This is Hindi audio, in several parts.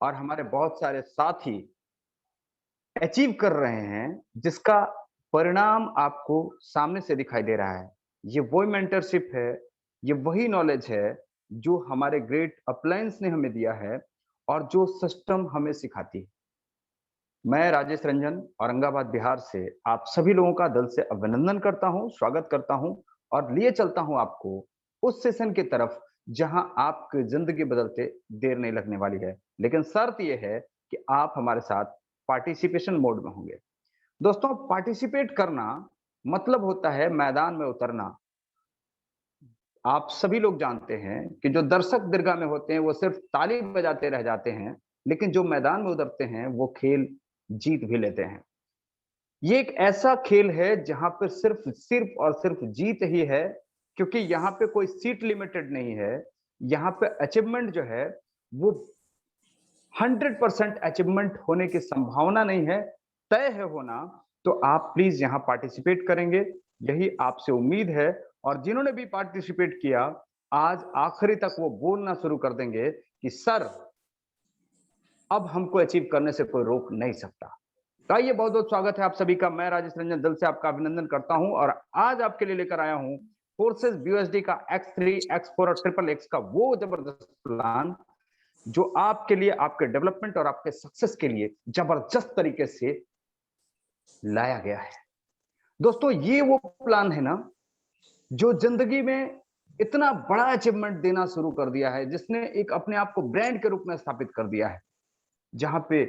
और हमारे बहुत सारे साथी अचीव कर रहे हैं, जिसका परिणाम आपको सामने से दिखाई दे रहा है। ये वही मेंटरशिप है, ये वही नॉलेज है, जो हमारे ग्रेट अपलायंस ने हमें दिया है और जो सिस्टम हमें सिखाती है। मैं राजेश रंजन, औरंगाबाद, बिहार से आप सभी लोगों का दिल से अभिनंदन करता हूँ, स्वागत करता हूँ और लिए चलता हूँ आपको उस सेशन की तरफ, जहां आपकी ज़िंदगी बदलते देर नहीं लगने वाली है। लेकिन शर्त ये है कि आप हमारे साथ पार्टिसिपेशन मोड में होंगे। दोस्तों, पार्टिसिपेट करना मतलब होता है मैदान में उतरना। आप सभी लोग जानते हैं कि जो दर्शक दीर्घा में होते हैं, वो सिर्फ ताली बजाते रह जाते हैं, लेकिन जो मैदान में उतरते हैं, वो खेल जीत भी लेते हैं। ये एक ऐसा खेल है जहां पे सिर्फ सिर्फ और सिर्फ जीत ही है, क्योंकि यहाँ पे कोई सीट लिमिटेड नहीं है। यहाँ पे अचीवमेंट जो है, वो 100% अचीवमेंट होने की संभावना नहीं है, तय है होना। तो आप प्लीज यहाँ पार्टिसिपेट करेंगे, यही आपसे उम्मीद है। और जिन्होंने भी पार्टिसिपेट किया, आज आखिरी तक वो बोलना शुरू कर देंगे कि सर, अब हमको अचीव करने से कोई रोक नहीं सकता। तो आइए, बहुत बहुत स्वागत है आप सभी का। मैं राजेश रंजन दिल से आपका अभिनंदन करता हूं और आज आपके लिए लेकर आया हूं फोर्सेस BUSD का X3, X4 और ट्रिपल X का वो जबरदस्त प्लान, जो आपके लिए, आपके डेवलपमेंट और आपके सक्सेस के लिए जबरदस्त तरीके से लाया गया है। दोस्तों, ये वो प्लान है ना, जो जिंदगी में इतना बड़ा अचीवमेंट देना शुरू कर दिया है, जिसने एक अपने आप को ब्रांड के रूप में स्थापित कर दिया है, जहां पे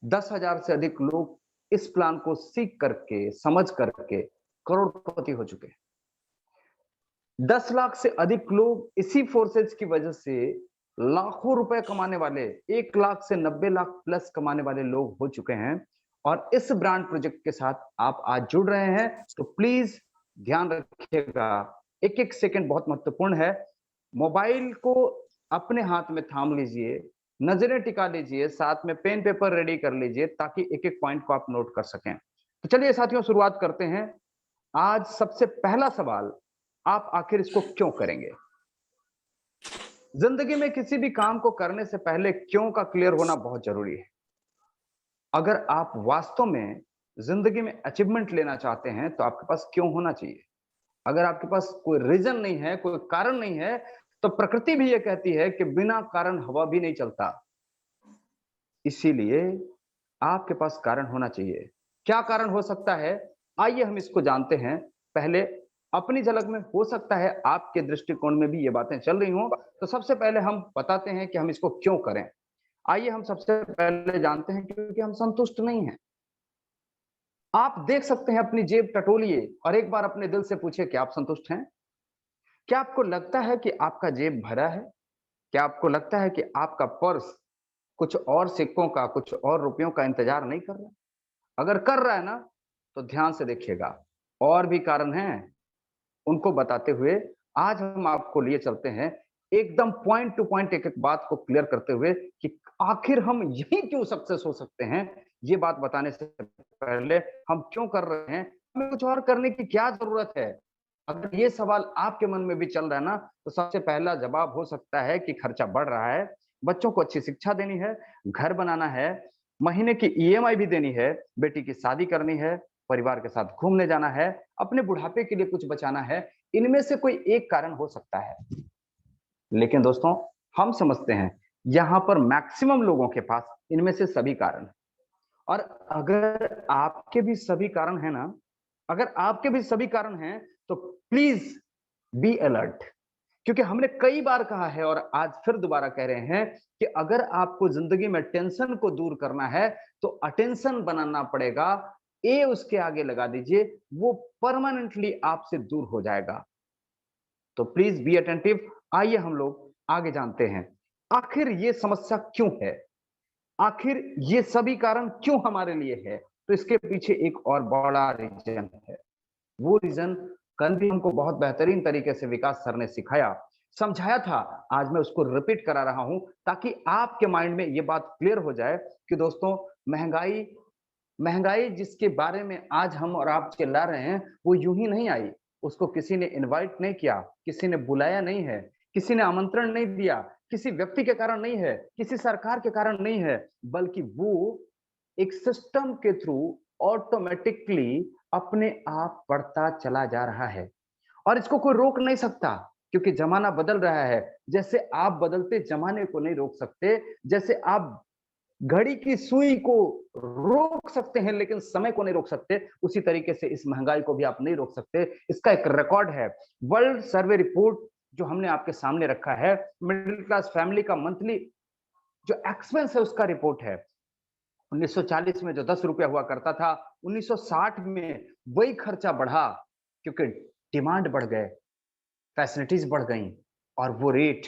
10,000 से अधिक लोग इस प्लान को सीख करके, समझ करके करोड़पति हो चुके हैं। 10 लाख से अधिक लोग इसी फोर्सेज की वजह से लाखों रुपए कमाने वाले, 1 लाख से 90 लाख प्लस कमाने वाले लोग हो चुके हैं। और इस ब्रांड प्रोजेक्ट के साथ आप आज जुड़ रहे हैं, तो प्लीज ध्यान रखिएगा, एक एक सेकंड बहुत महत्वपूर्ण है। मोबाइल को अपने हाथ में थाम लीजिए, नजरें टिका लीजिए, साथ में पेन पेपर रेडी कर लीजिए, ताकि एक एक पॉइंट को आप नोट कर सकें। तो चलिए साथियों, शुरुआत करते हैं। आज सबसे पहला सवाल, आप आखिर इसको क्यों करेंगे? जिंदगी में किसी भी काम को करने से पहले क्यों का क्लियर होना बहुत जरूरी है। अगर आप वास्तव में जिंदगी में अचीवमेंट लेना चाहते हैं, तो आपके पास क्यों होना चाहिए। अगर आपके पास कोई रीजन नहीं है, कोई कारण नहीं है, तो प्रकृति भी ये कहती है कि बिना कारण हवा भी नहीं चलता। इसीलिए आपके पास कारण होना चाहिए। क्या कारण हो सकता है, आइए हम इसको जानते हैं। पहले अपनी झलक में, हो सकता है आपके दृष्टिकोण में भी ये बातें चल रही हों, तो सबसे पहले हम बताते हैं कि हम इसको क्यों करें। आइए हम सबसे पहले जानते हैं, क्योंकि हम संतुष्ट नहीं हैं। आप देख सकते हैं, अपनी जेब टटोलिए और एक बार अपने दिल से पूछिए कि आप संतुष्ट हैं? क्या आपको लगता है कि आपका जेब भरा है? क्या आपको लगता है कि आपका पर्स कुछ और सिक्कों का, कुछ और रुपयों का इंतजार नहीं कर रहा? अगर कर रहा है ना, तो ध्यान से देखिएगा, और भी कारण हैं। उनको बताते हुए आज हम आपको लिए चलते हैं, एकदम पॉइंट टू पॉइंट एक एक बात को क्लियर करते हुए, कि आखिर हम यही क्यों सक्सेस हो सकते हैं। ये बात बताने से पहले, हम क्यों कर रहे हैं, हमें कुछ और करने की क्या जरूरत है। अगर ये सवाल आपके मन में भी चल रहा है ना, तो सबसे पहला जवाब हो सकता है कि खर्चा बढ़ रहा है, बच्चों को अच्छी शिक्षा देनी है, घर बनाना है, महीने की EMI भी देनी है, बेटी की शादी करनी है, परिवार के साथ घूमने जाना है, अपने बुढ़ापे के लिए कुछ बचाना है। इनमें से कोई एक कारण हो सकता है। लेकिन दोस्तों, हम समझते हैं यहाँ पर मैक्सिमम लोगों के पास इनमें से सभी कारण हैं। और अगर आपके भी सभी कारण हैं ना, अगर आपके भी सभी कारण हैं, तो प्लीज बी अलर्ट। क्योंकि हमने कई बार कहा है और आज फिर दोबारा कह रहे हैं, कि अगर आपको जिंदगी में टेंशन को दूर करना है, तो अटेंशन बनाना पड़ेगा। ए उसके आगे लगा दीजिए, वो परमानेंटली आपसे दूर हो जाएगा। तो प्लीज बी अटेंटिव। आइए हम लोग आगे जानते हैं, आखिर ये समस्या क्यों है, आखिर ये सभी कारण क्यों हमारे लिए है। तो इसके पीछे एक और बड़ा रीजन है। वो रीजन कल भी हमको बहुत बेहतरीन तरीके से विकास सर ने सिखाया, समझाया था। आज मैं उसको रिपीट करा रहा हूं, ताकि आपके माइंड में ये बात क्लियर हो जाए कि दोस्तों, महंगाई महंगाई जिसके बारे में आज हम और आप चिल्ला रहे हैं, वो यूं ही नहीं आई। उसको किसी ने इनवाइट नहीं किया, किसी ने बुलाया नहीं है, किसी ने आमंत्रण नहीं दिया, किसी व्यक्ति के कारण नहीं है, किसी सरकार के कारण नहीं है, बल्कि वो एक सिस्टम के थ्रू ऑटोमेटिकली अपने आप बढ़ता चला जा रहा है और इसको कोई रोक नहीं सकता क्योंकि जमाना बदल रहा है। जैसे आप बदलते जमाने को नहीं रोक सकते, जैसे आप घड़ी की सुई को रोक सकते हैं लेकिन समय को नहीं रोक सकते, उसी तरीके से इस महंगाई को भी आप नहीं रोक सकते। इसका एक रिकॉर्ड है, वर्ल्ड सर्वे रिपोर्ट जो हमने आपके सामने रखा है, मिडिल क्लास फैमिली का मंथली जो एक्सपेंस है उसका रिपोर्ट है। 1940 में जो 10 रुपया हुआ करता था, 1960 में वही खर्चा बढ़ा क्योंकि डिमांड बढ़ गए, फैसिलिटीज बढ़ गई और वो रेट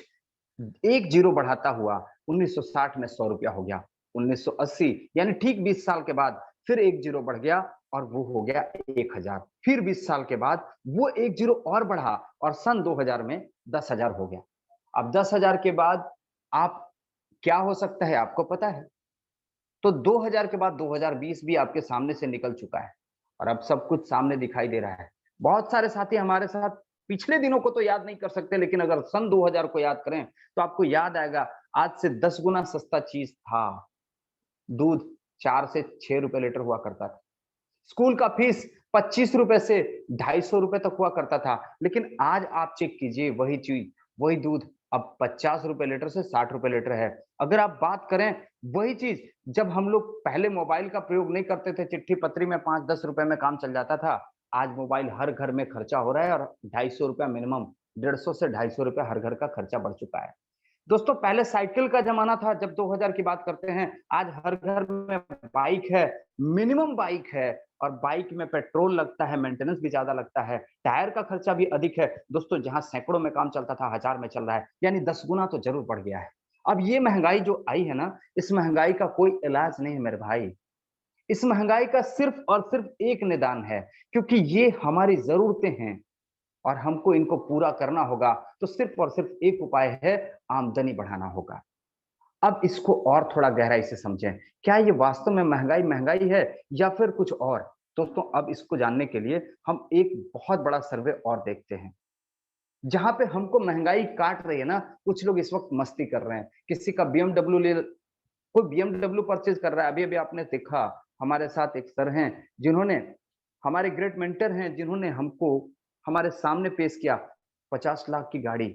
एक जीरो बढ़ाता हुआ 1960 में 100 रुपया हो गया। 1980 यानी ठीक 20 साल के बाद फिर एक जीरो बढ़ गया और वो हो गया 1000। फिर 20 साल के बाद वो एक जीरो और बढ़ा और सन 2000 में 10,000 हो गया। अब 10,000 के बाद आप क्या हो सकता है आपको पता है? तो 2000 के बाद 2020 भी आपके सामने से निकल चुका है और अब सब कुछ सामने दिखाई दे रहा है। बहुत सारे साथी हमारे साथ पिछले दिनों को तो याद नहीं कर सकते, लेकिन अगर सन 2000 को याद करें तो आपको याद आएगा आज से 10 गुना सस्ता चीज था। दूध 4 से 6 रुपए लीटर हुआ करता था। स्कूल का फीस 25 रुपए से 250 रुपए तक हुआ करता था, लेकिन आज आप चेक कीजिए वही चीज, वही दूध अब 50 रुपए लीटर से 60 रुपए लीटर है। अगर आप बात करें वही चीज, जब हम लोग पहले मोबाइल का प्रयोग नहीं करते थे, चिट्ठी पत्री में 5-10 रुपए में काम चल जाता था, आज मोबाइल हर घर में खर्चा हो रहा है और 250 रुपया मिनिमम, 150 से 250 रुपया हर घर का खर्चा बढ़ चुका है। दोस्तों पहले साइकिल का जमाना था जब 2000 की बात करते हैं, आज हर घर में बाइक है, मिनिमम बाइक है और बाइक में पेट्रोल लगता है, मेंटेनेंस भी ज्यादा लगता है, टायर का खर्चा भी अधिक है। दोस्तों जहां सैकड़ों में काम चलता था 1000 में चल रहा है, यानी 10 गुना तो जरूर बढ़ गया है। अब ये महंगाई जो आई है ना, इस महंगाई का कोई इलाज नहीं है मेरे भाई। इस महंगाई का सिर्फ और सिर्फ एक निदान है, क्योंकि ये हमारी जरूरतें हैं और हमको इनको पूरा करना होगा। तो सिर्फ और सिर्फ एक उपाय है, आमदनी बढ़ाना होगा। अब इसको और थोड़ा गहराई से समझें, क्या ये वास्तव में महंगाई महंगाई है या फिर कुछ और? दोस्तों अब इसको जानने के लिए हम एक बहुत बड़ा सर्वे और देखते हैं। जहां पे हमको महंगाई काट रही है ना, कुछ लोग इस वक्त मस्ती कर रहे हैं, किसी का बीएमडब्ल्यू ले, कोई बीएमडब्ल्यू परचेज कर रहा है। अभी अभी आपने देखा, हमारे साथ एक सर हैं जिन्होंने, हमारे ग्रेट मेंटर हैं जिन्होंने हमको हमारे सामने पेश किया 50 लाख की गाड़ी।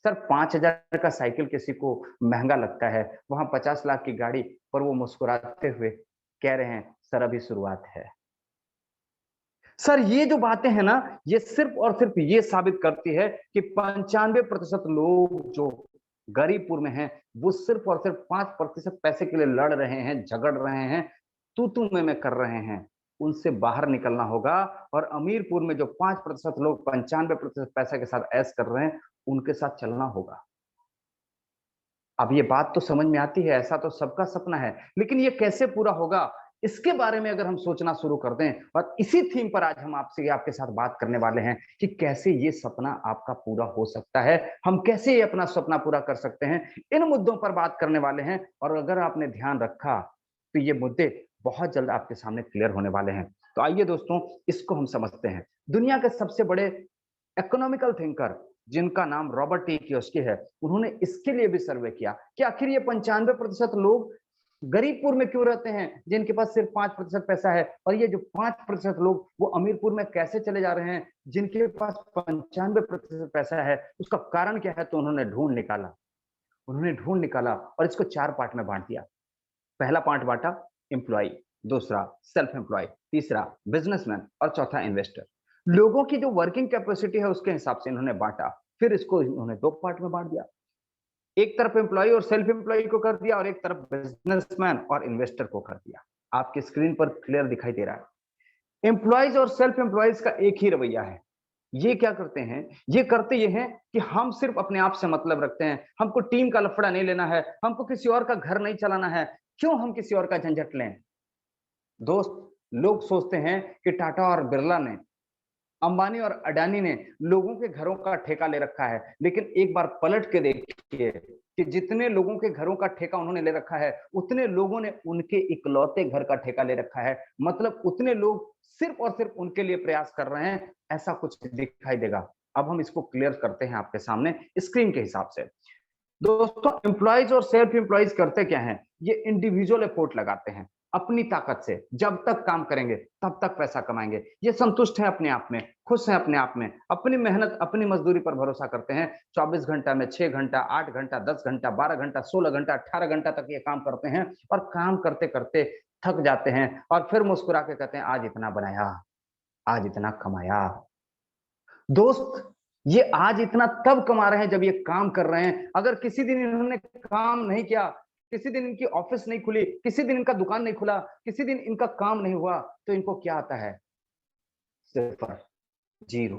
सर 5000 का साइकिल किसी को महंगा लगता है, वहां 50 लाख की गाड़ी पर वो मुस्कुराते हुए कह रहे हैं सर अभी शुरुआत है। सर ये जो बातें हैं ना, ये सिर्फ और सिर्फ ये साबित करती है कि 95% लोग जो गरीबपुर में हैं, वो सिर्फ और सिर्फ 5% पैसे के लिए लड़ रहे हैं, झगड़ रहे हैं, तू मैं कर रहे हैं। उनसे बाहर निकलना होगा और अमीरपुर में जो 5% लोग 95% पैसे के साथ ऐश कर रहे हैं, उनके साथ चलना होगा। अब ये बात तो समझ में आती है, ऐसा तो सबका सपना है, लेकिन ये कैसे पूरा होगा, इसके बारे में अगर हम सोचना शुरू कर दें, और इसी थीम पर आज हम आपसे आपके साथ बात करने वाले हैं कि कैसे ये सपना आपका पूरा हो सकता है, हम कैसे ये अपना सपना पूरा कर सकते हैं, इन मुद्दों पर बात करने वाले हैं। और अगर आपने ध्यान रखा तो ये मुद्दे बहुत जल्द आपके सामने क्लियर होने वाले हैं। तो आइए दोस्तों, इसको हम समझते हैं। दुनिया के सबसे बड़े इकोनॉमिकल थिंकर जिनका नाम रॉबर्ट टी कियोस्की है, उन्होंने इसके लिए भी सर्वे किया कि आखिर ये 95% लोग गरीबपुर में क्यों रहते हैं जिनके पास सिर्फ 5% पैसा है, और ये जो 5% लोग वो अमीरपुर में कैसे चले जा रहे हैं जिनके पास 95% पैसा है, उसका कारण क्या है? तो उन्होंने ढूंढ निकाला और इसको 4 पार्ट में बांट दिया। पहला पार्ट बांटा एम्प्लॉय, दूसरा सेल्फ एम्प्लॉय, तीसरा बिजनेसमैन और चौथा इन्वेस्टर। लोगों की जो वर्किंग कैपेसिटी है उसके हिसाब से इन्होंने बांटा। फिर इसको इन्होंने 2 पार्ट में बांट दिया, एक तरफ एम्प्लॉय और सेल्फ एम्प्लॉय को कर दिया और एक तरफ बिजनेसमैन और इन्वेस्टर को कर दिया। आपकी स्क्रीन पर क्लियर दिखाई दे रहा है। एम्प्लॉयज और सेल्फ एम्प्लॉयज का एक ही रवैया है। ये क्या करते हैं? ये करते ये हैं कि हम सिर्फ अपने आप से मतलब रखते हैं, हमको टीम का लफड़ा नहीं लेना है, हमको किसी और का घर नहीं चलाना है, क्यों हम किसी और का झंझट लें? दोस्त, लोग सोचते हैं कि टाटा और बिरला ने, अंबानी और अडानी ने लोगों के घरों का ठेका ले रखा है, लेकिन एक बार पलट के देखिए कि जितने लोगों के घरों का ठेका उन्होंने ले रखा है, उतने लोगों ने उनके इकलौते घर का ठेका ले रखा है। मतलब उतने लोग सिर्फ और सिर्फ उनके लिए प्रयास कर रहे हैं, ऐसा कुछ दिखाई देगा। अब हम इसको क्लियर करते हैं आपके सामने स्क्रीन के हिसाब से। दोस्तों एम्प्लॉयज और सेल्फ एम्प्लॉयज करते क्या है, ये इंडिविजुअल एफर्ट लगाते हैं अपनी ताकत से। जब तक काम करेंगे तब तक पैसा कमाएंगे। ये संतुष्ट है अपने आप में, खुश है अपने आप में, अपनी मेहनत अपनी मजदूरी पर भरोसा करते हैं। 24 घंटा में 6 घंटा, 8 घंटा, 10 घंटा, 12 घंटा, 16 घंटा, 18 घंटा तक ये काम करते हैं और काम करते करते थक जाते हैं और फिर मुस्कुरा के कहते हैं आज इतना बनाया, आज इतना कमाया। दोस्त, ये आज इतना तब कमा रहे हैं जब ये काम कर रहे हैं। अगर किसी दिन इन्होंने काम नहीं किया, किसी दिन इनकी ऑफिस नहीं खुली, किसी दिन इनका दुकान नहीं खुला, किसी दिन इनका काम नहीं हुआ, तो इनको क्या आता है? सिर्फ जीरो,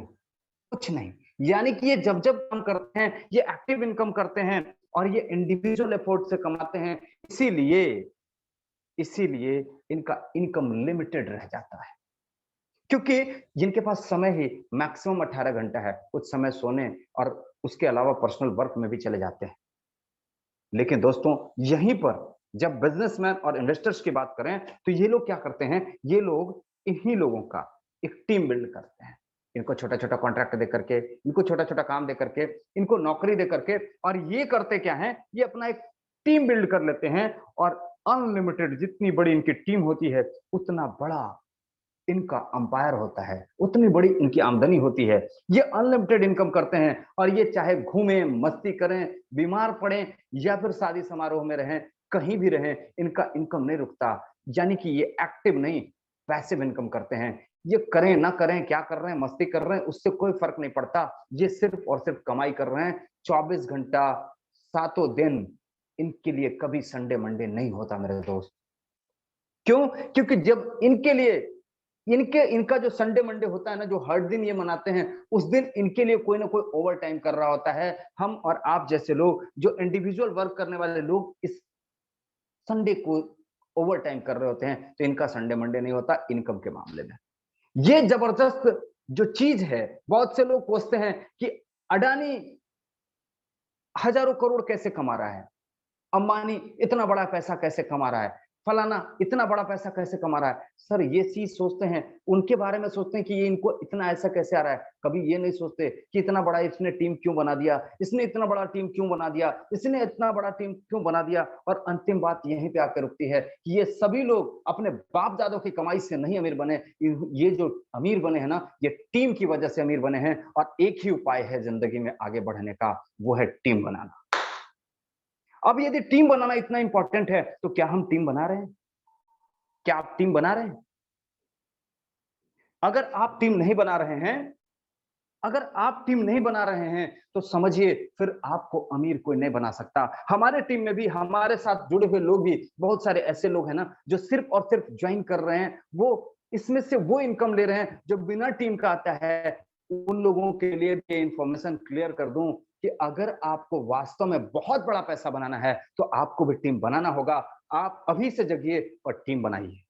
कुछ नहीं। यानी कि ये जब जब काम करते हैं ये एक्टिव इनकम करते हैं और ये इंडिविजुअल एफर्ट से कमाते हैं। इसीलिए इसीलिए इनका इनकम लिमिटेड रह जाता है, क्योंकि जिनके पास समय ही मैक्सिमम 18 घंटा है, कुछ समय सोने और उसके अलावा पर्सनल वर्क में भी चले जाते हैं। लेकिन दोस्तों यहीं पर जब बिजनेसमैन और इन्वेस्टर्स की बात करें तो ये लोग क्या करते हैं, ये लोग इन्हीं लोगों का एक टीम बिल्ड करते हैं। इनको छोटा छोटा कॉन्ट्रैक्ट दे करके, इनको छोटा छोटा काम दे करके, इनको नौकरी दे करके, और ये करते क्या है, ये अपना एक टीम बिल्ड कर लेते हैं और अनलिमिटेड जितनी बड़ी इनकी टीम होती है उतना बड़ा इनका अंपायर होता है, उतनी बड़ी इनकी आमदनी होती है। ये अनलिमिटेड इनकम करते हैं और ये चाहे घूमें, मस्ती करें, बीमार पड़े या फिर शादी समारोह में रहें, कहीं भी रहें, इनका इनकम नहीं रुकता। यानी कि ये एक्टिव नहीं, पैसिव इनकम करते हैं। ये करें ना करें, क्या कर रहे हैं, मस्ती कर रहे हैं, उससे कोई फर्क नहीं पड़ता। ये सिर्फ और सिर्फ कमाई कर रहे हैं 24 घंटा, सातों दिन। इनके लिए कभी संडे मंडे नहीं होता मेरे दोस्त। क्यों? क्योंकि जब इनके लिए इनका जो संडे मंडे होता है ना, जो हर दिन ये मनाते हैं, उस दिन इनके लिए कोई ना कोई ओवर टाइम कर रहा होता है। हम और आप जैसे लोग जो इंडिविजुअल वर्क करने वाले लोग इस संडे को ओवर टाइम कर रहे होते हैं, तो इनका संडे मंडे नहीं होता इनकम के मामले में। ये जबरदस्त जो चीज है, बहुत से लोग पूछते हैं कि अडानी हजारों करोड़ कैसे कमा रहा है, अंबानी इतना बड़ा पैसा कैसे कमा रहा है, फलाना इतना बड़ा पैसा कैसे कमा रहा है। सर ये चीज सोचते हैं, उनके बारे में सोचते हैं कि ये इनको इतना ऐसा कैसे आ रहा है। कभी ये नहीं सोचते कि इतना बड़ा इसने टीम क्यों बना दिया, इसने इतना बड़ा टीम क्यों बना दिया, इसने इतना बड़ा टीम क्यों बना दिया। और अंतिम बात यहीं पे आकर रुकती है कि ये सभी लोग अपने बाप दादों की कमाई से नहीं अमीर बने। ये जो अमीर बने हैं ना, ये टीम की वजह से अमीर बने हैं। और एक ही उपाय है जिंदगी में आगे बढ़ने का, वो है टीम बनाना। अब यदि टीम बनाना इतना इंपॉर्टेंट है, तो क्या हम टीम बना रहे हैं? क्या आप टीम बना रहे हैं? अगर आप टीम नहीं बना रहे हैं, अगर आप टीम नहीं बना रहे हैं, तो समझिए फिर आपको अमीर कोई नहीं बना सकता। हमारे टीम में भी हमारे साथ जुड़े हुए लोग भी बहुत सारे ऐसे लोग हैं ना, जो सिर्फ और सिर्फ ज्वाइन कर रहे हैं। वो इसमें से वो इनकम ले रहे हैं जो बिना टीम का आता है। उन लोगों के लिए ये इंफॉर्मेशन क्लियर कर दूं कि अगर आपको वास्तव में बहुत बड़ा पैसा बनाना है, तो आपको भी टीम बनाना होगा। आप अभी से जगिए और टीम बनाइए,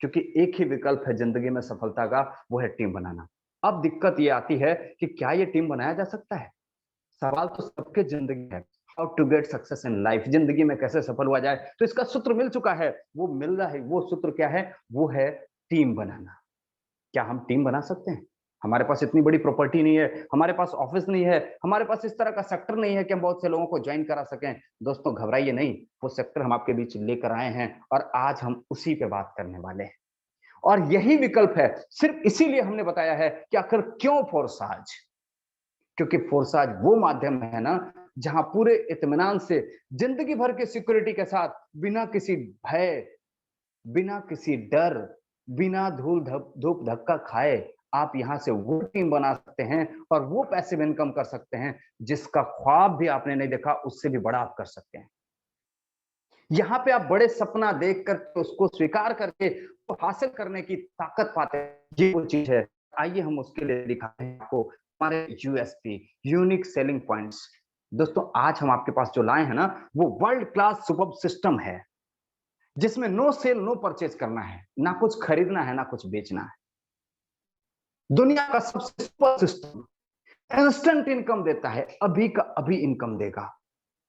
क्योंकि एक ही विकल्प है जिंदगी में सफलता का, वो है टीम बनाना। अब दिक्कत ये आती है कि क्या ये टीम बनाया जा सकता है? सवाल तो सबके जिंदगी है, how to get success in life, जिंदगी में कैसे सफल हुआ जाए। तो इसका सूत्र मिल चुका है, वो मिल रहा है। वो सूत्र क्या है? वो है टीम बनाना। क्या हम टीम बना सकते हैं? हमारे पास इतनी बड़ी प्रॉपर्टी नहीं है, हमारे पास ऑफिस नहीं है, हमारे पास इस तरह का सेक्टर नहीं है कि हम बहुत से लोगों को ज्वाइन करा सकें। दोस्तों घबराइए नहीं, वो सेक्टर हम आपके बीच लेकर आए हैं और आज हम उसी पे बात करने वाले हैं। और यही विकल्प है, सिर्फ इसीलिए हमने बताया है कि आखिर क्यों फोर्साज। क्योंकि फोर्साज वो माध्यम है ना, जहां पूरे इत्मीनान से जिंदगी भर की सिक्योरिटी के साथ, बिना किसी भय, बिना किसी डर, बिना धूप धक्का खाए, आप यहां से वो टीम बना सकते हैं और वो पैसिव इनकम कर सकते हैं जिसका ख्वाब भी आपने नहीं देखा, उससे भी बड़ा आप कर सकते हैं। यहाँ पे आप बड़े सपना देख कर उसको स्वीकार करके तो हासिल करने की ताकत पाते हैं। ये वो चीज है। आइए हम उसके लिए दिखाते हैं आपको हमारे यूएसपी, यूनिक सेलिंग पॉइंट्स। दोस्तों आज हम आपके पास जो लाए हैं ना, वो वर्ल्ड क्लास सुपर सिस्टम है, जिसमें नो सेल नो परचेज करना है, ना कुछ खरीदना है ना कुछ बेचना है। दुनिया का सबसे सुपर सिस्टम इंस्टेंट इनकम देता है, अभी का अभी इनकम देगा,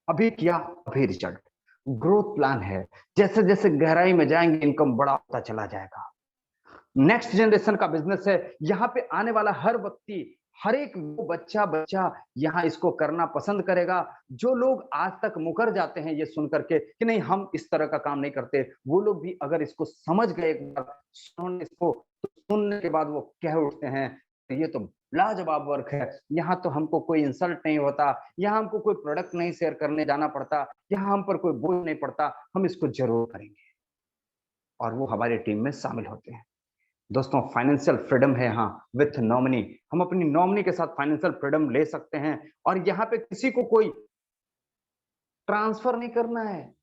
अभी किया अभी रिजल्ट। ग्रोथ प्लान है, जैसे जैसे गहराई में जाएंगे इनकम बड़ा होता चला जाएगा। नेक्स्ट जनरेशन का बिजनेस है, यहां पे आने वाला हर व्यक्ति हर एक वो बच्चा यहाँ इसको करना पसंद करेगा। जो लोग आज तक मुकर जाते हैं ये सुन करके कि नहीं हम इस तरह का काम नहीं करते, वो लोग भी अगर इसको समझ गए एक बार, सुन इसको तो सुनने के बाद वो कह उठते हैं ये तो लाजवाब वर्क है, यहाँ तो हमको कोई इंसल्ट नहीं होता, यहाँ हमको कोई प्रोडक्ट नहीं शेयर करने जाना पड़ता, यहाँ हम पर कोई बोझ नहीं पड़ता, हम इसको जरूर करेंगे। और वो हमारी टीम में शामिल होते हैं। दोस्तों फाइनेंशियल फ्रीडम है यहाँ विथ नॉमिनी। हम अपनी नॉमिनी के साथ फाइनेंशियल फ्रीडम ले सकते हैं और यहाँ पे किसी को कोई ट्रांसफर नहीं करना है,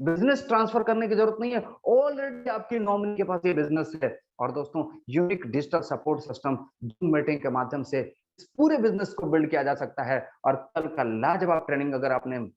बिजनेस ट्रांसफर करने की जरूरत नहीं है, ऑलरेडी आपकी नॉमिनी के पास ये बिजनेस है। और दोस्तों unique digital support system zoom meeting के माध्यम से इस पूरे बिजनेस को बिल्ड किया जा सकता है। और कल का लाजवाब ट्रेनिंग अगर आपने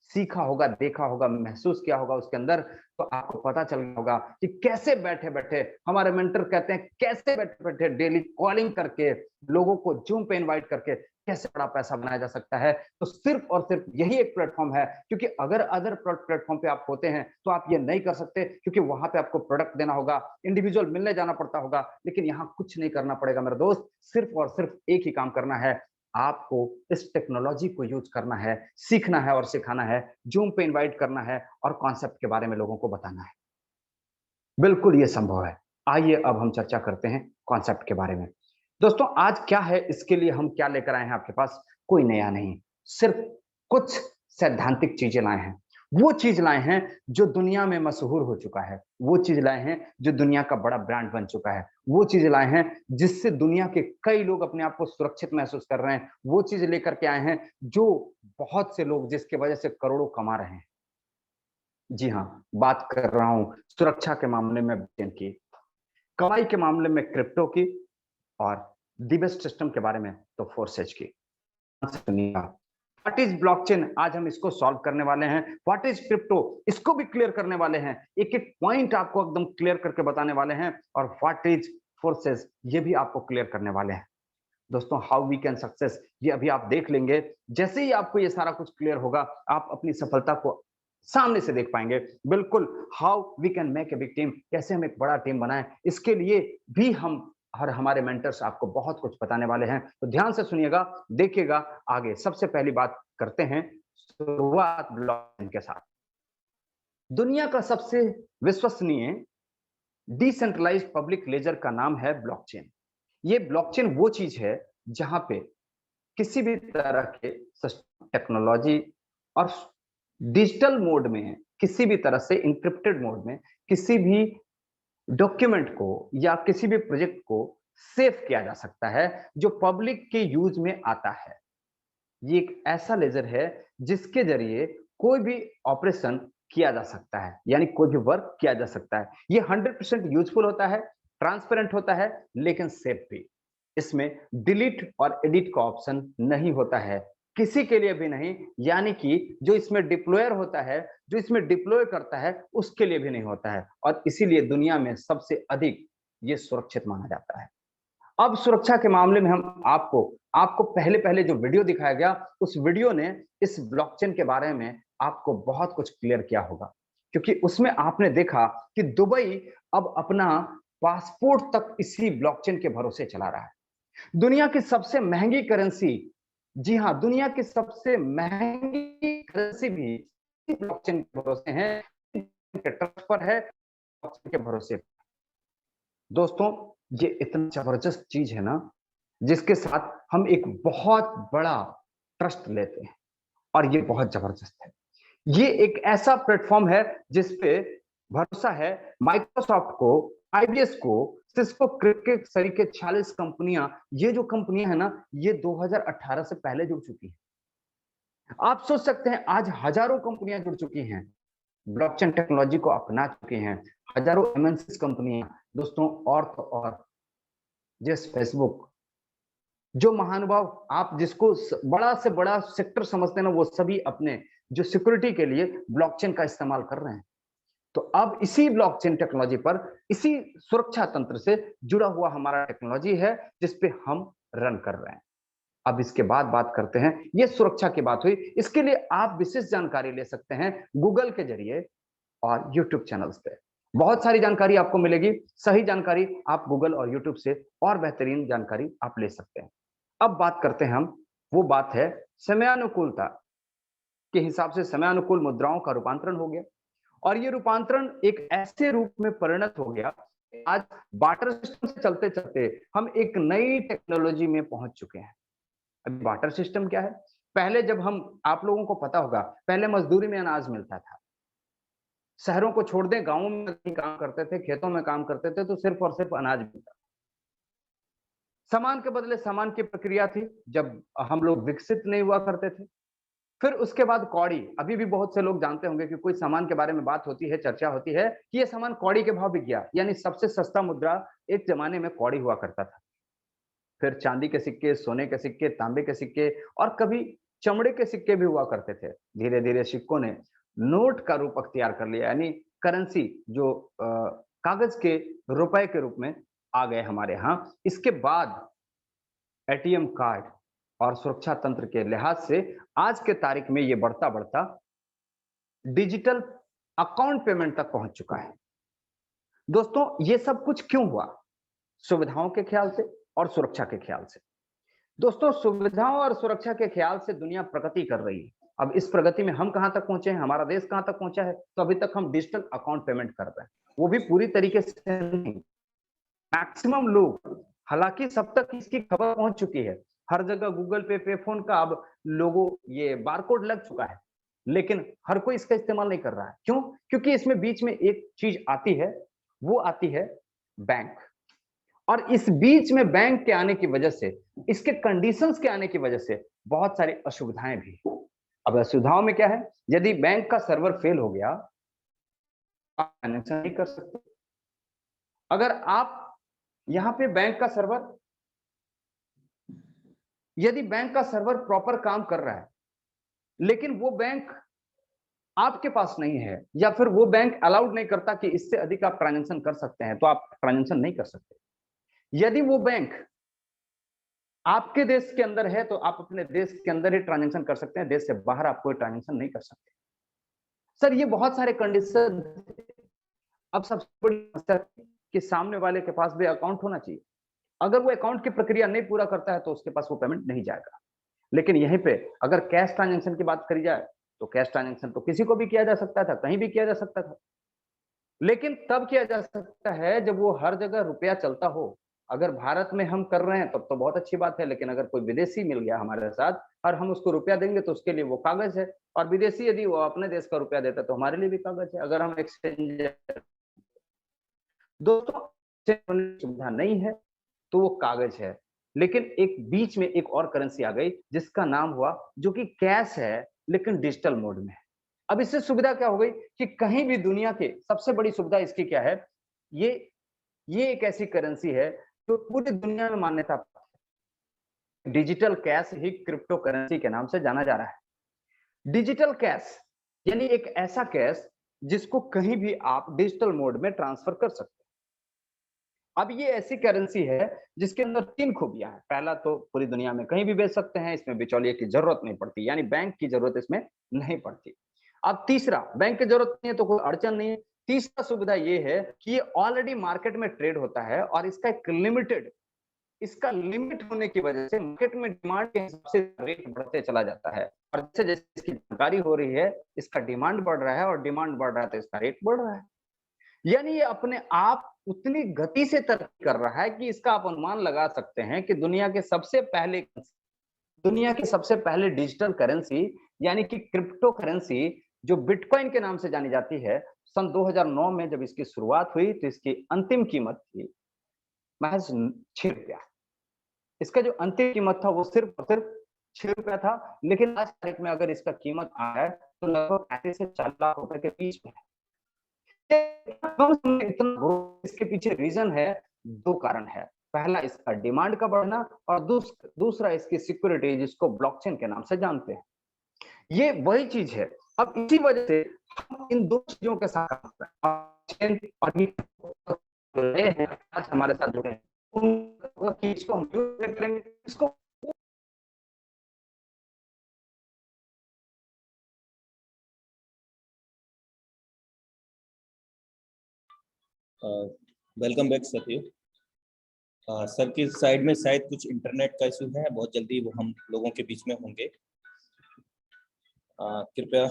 सीखा होगा, देखा होगा, महसूस किया होगा उसके अंदर, तो आपको पता चल गया होगा कि कैसे बैठे-बैठे हमारे मेंटर कहते हैं कैसे बैठे-बैठे डेली कॉलिंग करके लोगों को जूम पे इनवाइट करके कैसे बड़ा पैसा बनाया जा सकता है। तो सिर्फ और सिर्फ यही एक प्लेटफॉर्म है, क्योंकि अगर अदर प्लेटफॉर्म पे आप होते हैं तो आप ये नहीं कर सकते, क्योंकि वहां पे आपको प्रोडक्ट देना होगा, इंडिविजुअल मिलने जाना पड़ता होगा। लेकिन यहाँ कुछ नहीं करना पड़ेगा मेरे दोस्त, सिर्फ और सिर्फ एक ही काम करना है, आपको इस टेक्नोलॉजी को यूज करना है, सीखना है और सिखाना है, जूम पे इनवाइट करना है और कॉन्सेप्ट के बारे में लोगों को बताना है। बिल्कुल ये संभव है। आइए अब हम चर्चा करते हैं कॉन्सेप्ट के बारे में। दोस्तों आज क्या है, इसके लिए हम क्या लेकर आए हैं आपके पास? कोई नया नहीं, सिर्फ कुछ सैद्धांतिक चीजें लाए हैं। वो चीज लाए हैं जो दुनिया में मशहूर हो चुका है, वो चीज लाए हैं जो दुनिया का बड़ा ब्रांड बन चुका है, वो चीज लाए हैं जिससे दुनिया के कई लोग अपने आप को सुरक्षित महसूस कर रहे हैं, वो चीज लेकर के आए हैं जो बहुत से लोग जिसके वजह से करोड़ों कमा रहे हैं। जी हाँ, बात कर रहा हूं सुरक्षा के मामले में ब्लॉकचेन की, कमाई के मामले में क्रिप्टो की और दी बेस्ट सिस्टम के बारे में तो फोर्सेज की। व्हाट इज ब्लॉकचेन, आज हम इसको सॉल्व करने वाले हैं। व्हाट इज क्रिप्टो, इसको भी क्लियर करने वाले हैं, एक एक पॉइंट आपको एकदम क्लियर करके बताने वाले हैं। और व्हाट इज फोर्सेज, ये भी आपको क्लियर करने वाले हैं। दोस्तों हाउ वी कैन सक्सेस, ये अभी आप देख लेंगे। जैसे ही आपको ये सारा कुछ क्लियर होगा, आप अपनी सफलता को सामने से देख पाएंगे। बिल्कुल, how we can make a big team, कैसे हम एक बड़ा टीम बनाएं, इसके लिए भी हम और हमारे मेंटर्स आपको बहुत कुछ बताने वाले हैं। तो ध्यान से सुनिएगा, देखिएगा आगे। सबसे पहली बात करते हैं शुरुआत ब्लॉकचेन के साथ। दुनिया का सबसे विश्वसनीय डिसेंट्रलाइज्ड पब्लिक लेजर का नाम है ब्लॉकचेन। ये ब्लॉकचेन वो चीज है जहां पे किसी भी तरह के टेक्नोलॉजी और डिजिटल मोड में, किसी भी तरह से इंक्रिप्टेड मोड में किसी भी डॉक्यूमेंट को या किसी भी प्रोजेक्ट को सेव किया जा सकता है जो पब्लिक के यूज में आता है। ये एक ऐसा लेजर है जिसके जरिए कोई भी ऑपरेशन किया जा सकता है, यानी कोई भी वर्क किया जा सकता है। ये 100% यूजफुल होता है, ट्रांसपेरेंट होता है, लेकिन सेफ भी। इसमें डिलीट और एडिट का ऑप्शन नहीं होता है, किसी के लिए भी नहीं, यानी कि जो इसमें डिप्लॉयर होता है, जो इसमें डिप्लॉय करता है, उसके लिए भी नहीं होता है। और इसीलिए दुनिया में सबसे अधिक ये सुरक्षित माना जाता है। अब सुरक्षा के मामले में हम आपको आपको पहले पहले जो वीडियो दिखाया गया, उस वीडियो ने इस ब्लॉकचेन के बारे में आपको बहुत कुछ क्लियर किया होगा, क्योंकि उसमें आपने देखा कि दुबई अब अपना पासपोर्ट तक इसी ब्लॉकचेन के भरोसे चला रहा है। दुनिया की सबसे महंगी करेंसी, जी हाँ, दुनिया की सबसे महंगी करेंसी भी ब्लॉकचेन के भरोसे है, ट्रस्ट पर है, ब्लॉकचेन के भरोसे। दोस्तों ये इतना जबरदस्त चीज है ना, जिसके साथ हम एक बहुत बड़ा ट्रस्ट लेते हैं, और ये बहुत जबरदस्त है। ये एक ऐसा प्लेटफॉर्म है जिसपे भरोसा है माइक्रोसॉफ्ट को, आईबीएस को, सिस्को, क्रिकेट तरीके 46 कंपनियां, ये जो कंपनियां है ना, ये 2018 से पहले जुड़ चुकी हैं। आप सोच सकते हैं आज हजारों कंपनियां जुड़ चुकी हैं, ब्लॉकचेन टेक्नोलॉजी को अपना चुके हैं, हजारों एमएनसी कंपनियां। दोस्तों और तो और जिस फेसबुक, जो महानुभाव आप जिसको बड़ा से बड़ा सेक्टर समझते हैं ना, वो सभी अपने जो सिक्योरिटी के लिए ब्लॉकचेन का इस्तेमाल कर रहे हैं। तो अब इसी ब्लॉकचेन टेक्नोलॉजी पर, इसी सुरक्षा तंत्र से जुड़ा हुआ हमारा टेक्नोलॉजी है जिसपे हम रन कर रहे हैं। अब इसके बाद बात करते हैं, ये सुरक्षा की बात हुई, इसके लिए आप विशेष जानकारी ले सकते हैं गूगल के जरिए और यूट्यूब चैनल्स पे। बहुत सारी जानकारी आपको मिलेगी, सही जानकारी आप गूगल और यूट्यूब से और बेहतरीन जानकारी आप ले सकते हैं। अब बात करते हैं हम, वो बात है समयानुकूलता के हिसाब से समयानुकूल मुद्राओं का रूपांतरण हो गया और ये रूपांतरण एक ऐसे रूप में परिणत हो गया, आज बार्टर सिस्टम से चलते-चलते हम एक नई टेक्नोलॉजी में पहुंच चुके हैं। अभी बार्टर सिस्टम क्या है? पहले जब हम आप लोगों को पता होगा, पहले मजदूरी में अनाज मिलता था। शहरों को छोड़ दें, गाँवों में कहीं काम करते थे, खेतों में काम करते थे, तो सिर्फ और सिर्फ अनाज मिलता। सामान के बदले सामान की प्रक्रिया थी, जब हम लोग विकसित नहीं हुआ करते थे। फिर उसके बाद कौड़ी, अभी भी बहुत से लोग जानते होंगे कि कोई सामान के बारे में बात होती है, चर्चा होती है कि ये सामान कौड़ी के भाव बिक गया, यानी सबसे सस्ता मुद्रा एक जमाने में कौड़ी हुआ करता था। फिर चांदी के सिक्के, सोने के सिक्के, तांबे के सिक्के और कभी चमड़े के सिक्के भी हुआ करते थे। धीरे-धीरे सिक्कों ने नोट का रूप अख्तियार कर लिया, यानी करेंसी जो कागज के रुपए के रूप में आ गए हमारे यहाँ। इसके बाद एटीएम कार्ड और सुरक्षा तंत्र के लिहाज से आज के तारीख में ये बढ़ता-बढ़ता डिजिटल अकाउंट पेमेंट तक पहुंच चुका है। दोस्तों, ये सब कुछ क्यों हुआ? सुविधाओं के ख्याल से और सुरक्षा के ख्याल से। दोस्तों, सुविधाओं और सुरक्षा के ख्याल से दुनिया प्रगति कर रही है। अब इस प्रगति में हम कहां तक पहुंचे हैं, हमारा देश कहां तक पहुंचा है, तो अभी तक हम डिजिटल अकाउंट पेमेंट कर रहे हैं, वो भी पूरी तरीके से नहीं। मैक्सिमम लोग, हालांकि सब तक इसकी खबर पहुंच चुकी है, हर जगह गूगल पे, पे फोन का अब लोगों ये बारकोड लग चुका है, लेकिन हर कोई इसका इस्तेमाल नहीं कर रहा है। क्यों? क्योंकि इसमें बीच में एक चीज आती है, वो आती है बैंक। और इस बीच में बैंक के आने की वजह से, इसके कंडीशंस के आने की वजह से बहुत सारी असुविधाएं भी। अब असुविधाओं में क्या है? यदि बैंक का सर्वर फेल हो गया, आप कनेक्शन नहीं कर सकते। अगर आप यहाँ पे बैंक का सर्वर, यदि बैंक का सर्वर प्रॉपर काम कर रहा है, लेकिन वो बैंक आपके पास नहीं है या फिर वो बैंक अलाउड नहीं करता कि इससे अधिक आप ट्रांजैक्शन कर सकते हैं, तो आप ट्रांजैक्शन नहीं कर सकते। यदि वो बैंक आपके देश के अंदर है, तो आप अपने देश के अंदर ही ट्रांजैक्शन कर सकते हैं, देश से बाहर आप कोई ट्रांजैक्शन नहीं कर सकते। सर, ये बहुत सारे कंडीशन। अब सबसे बड़ी समस्या कि सामने वाले के पास भी अकाउंट होना चाहिए। अगर वो अकाउंट की प्रक्रिया नहीं पूरा करता है, तो उसके पास वो पेमेंट नहीं जाएगा। लेकिन यहीं पे अगर कैश ट्रांजैक्शन की बात करी जाए, तो कैश ट्रांजैक्शन तो किसी को भी किया जा सकता था, कहीं भी किया जा सकता था। लेकिन तब किया जा सकता है जब वो हर जगह रुपया चलता हो। अगर भारत में हम कर रहे हैं तब तो बहुत अच्छी बात है, लेकिन अगर कोई विदेशी मिल गया हमारे साथ और हम उसको रुपया देंगे, तो उसके लिए वो कागज है, और विदेशी यदि वो अपने देश का रुपया देता है तो हमारे लिए भी कागज है। अगर हम एक्सचेंज, दोस्तों, सुविधा नहीं है तो वो कागज है। लेकिन एक बीच में एक और करेंसी आ गई जिसका नाम हुआ, जो कि कैश है लेकिन डिजिटल मोड में है। अब इससे सुविधा क्या हो गई कि कहीं भी दुनिया के, सबसे बड़ी सुविधा इसकी क्या है, ये ये एक ऐसी करेंसी है जो पूरी दुनिया में मान्यता प्राप्त है। डिजिटल कैश ही क्रिप्टो करेंसी के नाम से जाना जा रहा है। डिजिटल कैश यानी एक ऐसा कैश जिसको कहीं भी आप डिजिटल मोड में ट्रांसफर कर सकते हैं। अब ये ऐसी करेंसी है जिसके अंदर 3 खूबियाँ हैं। पहला, तो पूरी दुनिया में कहीं भी बेच सकते हैं, इसमें बिचौलिए की ज़रूरत नहीं पड़ती, यानी बैंक की ज़रूरत इसमें नहीं पड़ती। अब तीसरा, बैंक की ज़रूरत नहीं है तो कोई अड़चन नहीं है। तीसरा सुविधा ये है कि ये ऑलरेडी मार्केट में ट्रेड होता है और इसका लिमिट होने की वजह से मार्केट में डिमांड के हिसाब से रेट बढ़ते चला जाता है। और जैसे-जैसे इसकी जानकारी हो रही है, इसका डिमांड बढ़ रहा है और डिमांड बढ़ रहा है तो इसका रेट बढ़ रहा है। यानी ये अपने आप उतनी गति से तरक्की कर रहा है कि इसका आप अनुमान लगा सकते हैं कि दुनिया के सबसे पहले डिजिटल करेंसी यानी कि क्रिप्टो करेंसी जो बिटकॉइन के नाम से जानी जाती है, सन 2009 में जब इसकी शुरुआत हुई तो इसकी अंतिम कीमत थी महज ₹6। इसका जो अंतिम कीमत था वो सिर्फ और सिर्फ ₹6 था, लेकिन आज की तारीख में अगर इसका कीमत है तो लगभग 35 से 40 लाख रुपए के बीच में है। इसके पीछे रीज़न है, 2 कारण है। पहला, इसका डिमांड का बढ़ना और दूसरा इसकी सिक्योरिटी जिसको ब्लॉकचेन के नाम से जानते हैं। ये वही चीज़ है। अब इसी वजह से हम इन 2 चीज़ों के साथ काम कर रहे हैं। ब्लॉकचेन और ये हैं, आज हमारे साथ जुड़े हैं। इसको हम यूज़ करेंगे, इसको वेलकम बैक सत्यु। सर की साइड में शायद कुछ इंटरनेट का इशू है, बहुत जल्दी वो हम लोगों के बीच में होंगे। कृपया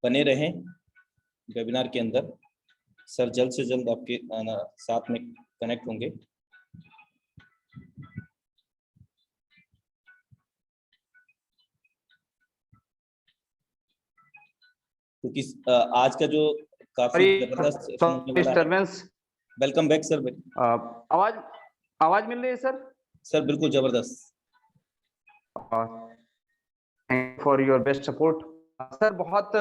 बने रहें वेबिनार के अंदर। सर जल्द से जल्द आपके साथ में कनेक्ट होंगे। क्योंकि आज का जो काफी जबरदस्त सेशन होने वाला है। डिस्टरबेंस। Welcome back sir. आवाज मिल रही है सर? सर बिल्कुल जबरदस्त। For your best support sir. बहुत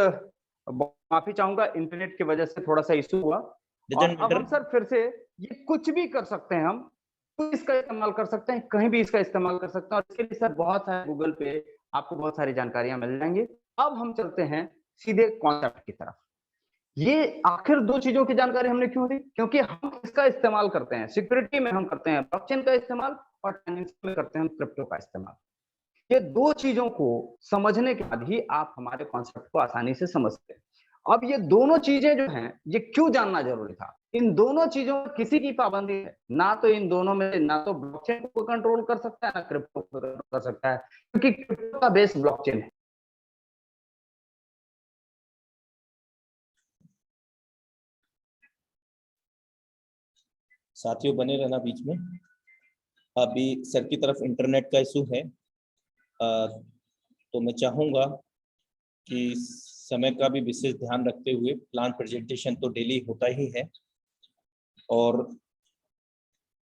माफी चाहूंगा, इंटरनेट की वजह से थोड़ा सा इशू हुआ। और अब हम सर फिर से ये कुछ भी कर सकते हैं, हम इसका इस्तेमाल कर सकते हैं, कहीं भी इसका इस्तेमाल कर सकते हैं। और इसके लिए सर बहुत सारे गूगल पे आपको बहुत सारी जानकारियां मिल जाएंगी। अब हम चलते हैं सीधे कॉन्सेप्ट की तरफ। ये आखिर दो चीजों की जानकारी हमने क्यों दी? क्योंकि हम इसका इस्तेमाल करते हैं सिक्योरिटी में, हम करते हैं ब्लॉकचेन का इस्तेमाल, और फाइनेंस में करते हैं क्रिप्टो का इस्तेमाल। ये दो चीजों को समझने के बाद ही आप हमारे कॉन्सेप्ट को आसानी से समझते हैं। अब ये दोनों चीजें जो हैं, ये क्यों जानना जरूरी था? इन दोनों चीजों में किसी की पाबंदी है ना, तो इन दोनों में ना तो ब्लॉकचेन को कंट्रोल कर सकता है, ना क्रिप्टो को कंट्रोल कर सकता है, क्योंकि क्रिप्टो का बेस ब्लॉकचेन है। साथियों बने रहना बीच में। अभी सर की तरफ इंटरनेट का इशू है, तो मैं चाहूंगा कि समय का भी विशेष ध्यान रखते हुए, प्लान प्रेजेंटेशन तो डेली होता ही है, और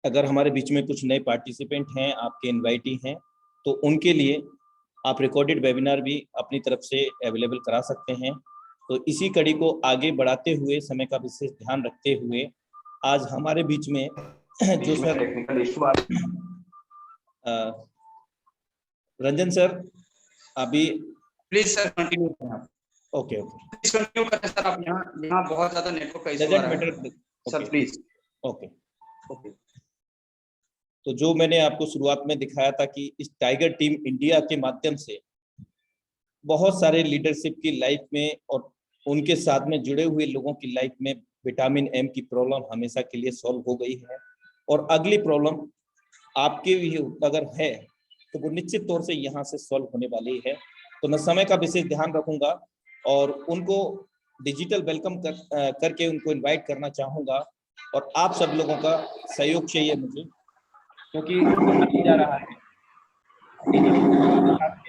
अगर हमारे बीच में कुछ नए पार्टिसिपेंट हैं, आपके इनवाइटी हैं, तो उनके लिए आप रिकॉर्डेड वेबिनार भी अपनी तरफ से अवेलेबल करा सकते हैं। तो इसी कड़ी को आगे बढ़ाते हुए, समय का विशेष ध्यान रखते हुए, आज हमारे बीच में जो sir technical issue Ranjan sir, अभी प्लीज सर कंटिन्यू करें। ओके प्लीज कंटिन्यू करें सर। आप यहाँ बहुत ज्यादा नेटवर्क का इशू आ रहा है सर, प्लीज। ओके। तो जो मैंने आपको शुरुआत में दिखाया था कि इस टाइगर टीम इंडिया के माध्यम से बहुत सारे लीडरशिप की लाइफ में और उनके साथ में जुड़े हुए लोगों की लाइफ में विटामिन एम की प्रॉब्लम हमेशा के लिए सॉल्व हो गई है। और अगली प्रॉब्लम आपके भी अगर है तो वो निश्चित तौर से यहाँ से सॉल्व होने वाली है। तो मैं समय का विशेष ध्यान रखूंगा और उनको डिजिटल वेलकम करके उनको इनवाइट करना चाहूँगा। और आप सब लोगों का सहयोग चाहिए मुझे, क्योंकि नहीं जा रहा है।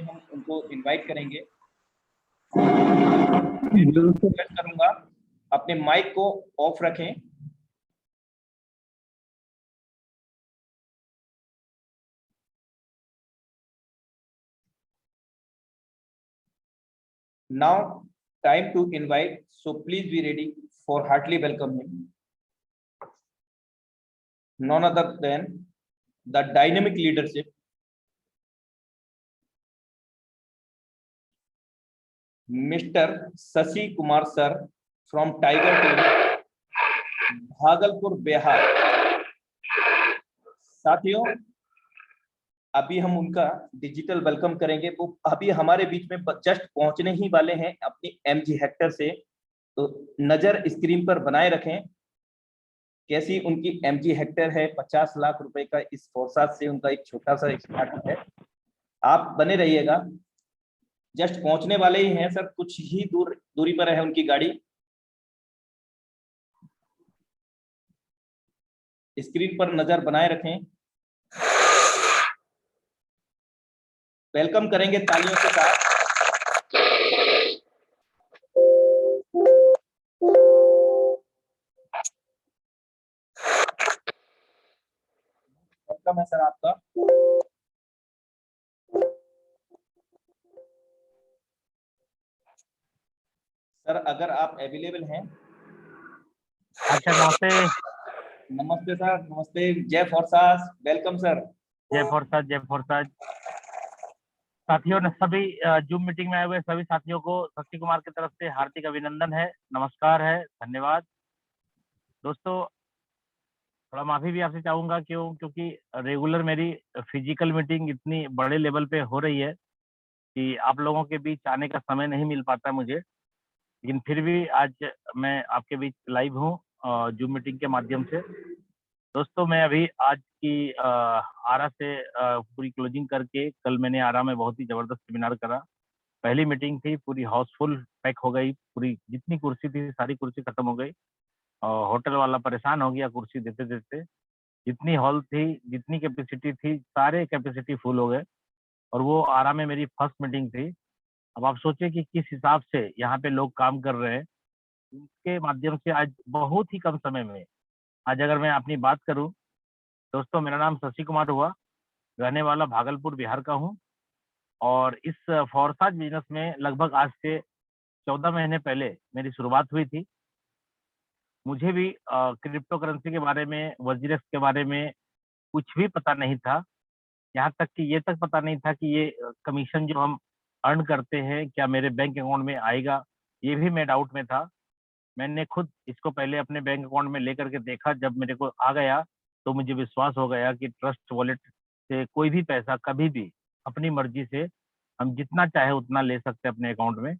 हम उनको इनवाइट करेंगे। करूंगा अपने माइक को ऑफ रखें। Now time to invite, so please be ready for heartily welcome him. None other than the dynamic leadership, Mr. Sasi Kumar sir from Tiger Team, Bhagalpur Bihar. साथियों, अभी हम उनका डिजिटल वेलकम करेंगे। वो अभी हमारे बीच में जस्ट पहुंचने ही वाले हैं अपनी एमजी हेक्टर से। तो नजर स्क्रीन पर बनाए रखें कैसी उनकी एमजी हेक्टर है। 50 लाख रुपए का इस फोरसाथ से उनका एक छोटा सा स्टार्टअप है। आप बने रहिएगा, जस्ट पहुंचने वाले ही हैं सर, कुछ ही दूरी पर है उनकी गाड़ी। स्क्रीन पर नजर बनाए रखें। वेलकम करेंगे तालियों के साथ। वेलकम है सर आपका। सर अगर आप अवेलेबल हैं। अच्छा, नमस्ते। नमस्ते सर, नमस्ते। जय फोरसास, वेलकम सर। जय फोरसास, जय फोरसास। साथियों ने सभी जूम मीटिंग में आए हुए सभी साथियों को शक्ति कुमार की तरफ से हार्दिक अभिनंदन है, नमस्कार है, धन्यवाद। दोस्तों, थोड़ा माफी भी आपसे चाहूंगा क्योंकि रेगुलर मेरी फिजिकल मीटिंग इतनी बड़े लेवल पे हो रही है कि आप लोगों के बीच आने का समय नहीं मिल पाता मुझे। लेकिन फिर भी आज मैं आपके बीच लाइव हूँ जूम मीटिंग के माध्यम से। दोस्तों मैं अभी आज की आरा से पूरी क्लोजिंग करके, कल मैंने आरा में बहुत ही जबरदस्त सेमिनार करा। पहली मीटिंग थी, पूरी हाउसफुल पैक हो गई, पूरी जितनी कुर्सी थी सारी कुर्सी खत्म हो गई और होटल वाला परेशान हो गया कुर्सी देते देते। जितनी हॉल थी, जितनी कैपेसिटी थी, सारे कैपेसिटी फुल हो गए और वो आरा में मेरी फर्स्ट मीटिंग थी। अब आप सोचिए कि किस हिसाब से यहाँ पे लोग काम कर रहे हैं। इसके माध्यम से आज बहुत ही कम समय में, आज अगर मैं अपनी बात करूँ, दोस्तों मेरा नाम शशि कुमार हुआ, रहने वाला भागलपुर बिहार का हूँ और इस फॉरसाज बिजनेस में लगभग आज से 14 महीने पहले मेरी शुरुआत हुई थी। मुझे भी क्रिप्टो करेंसी के बारे में, वजीरेक्स के बारे में कुछ भी पता नहीं था। यहाँ तक कि ये तक पता नहीं था कि ये कमीशन जो हम अर्न करते हैं क्या मेरे बैंक अकाउंट में आएगा, ये भी मैं डाउट में था। मैंने खुद इसको पहले अपने बैंक अकाउंट में लेकर के देखा, जब मेरे को आ गया तो मुझे विश्वास हो गया कि ट्रस्ट वॉलेट से कोई भी पैसा कभी भी अपनी मर्जी से हम जितना चाहे उतना ले सकते हैं अपने अकाउंट में।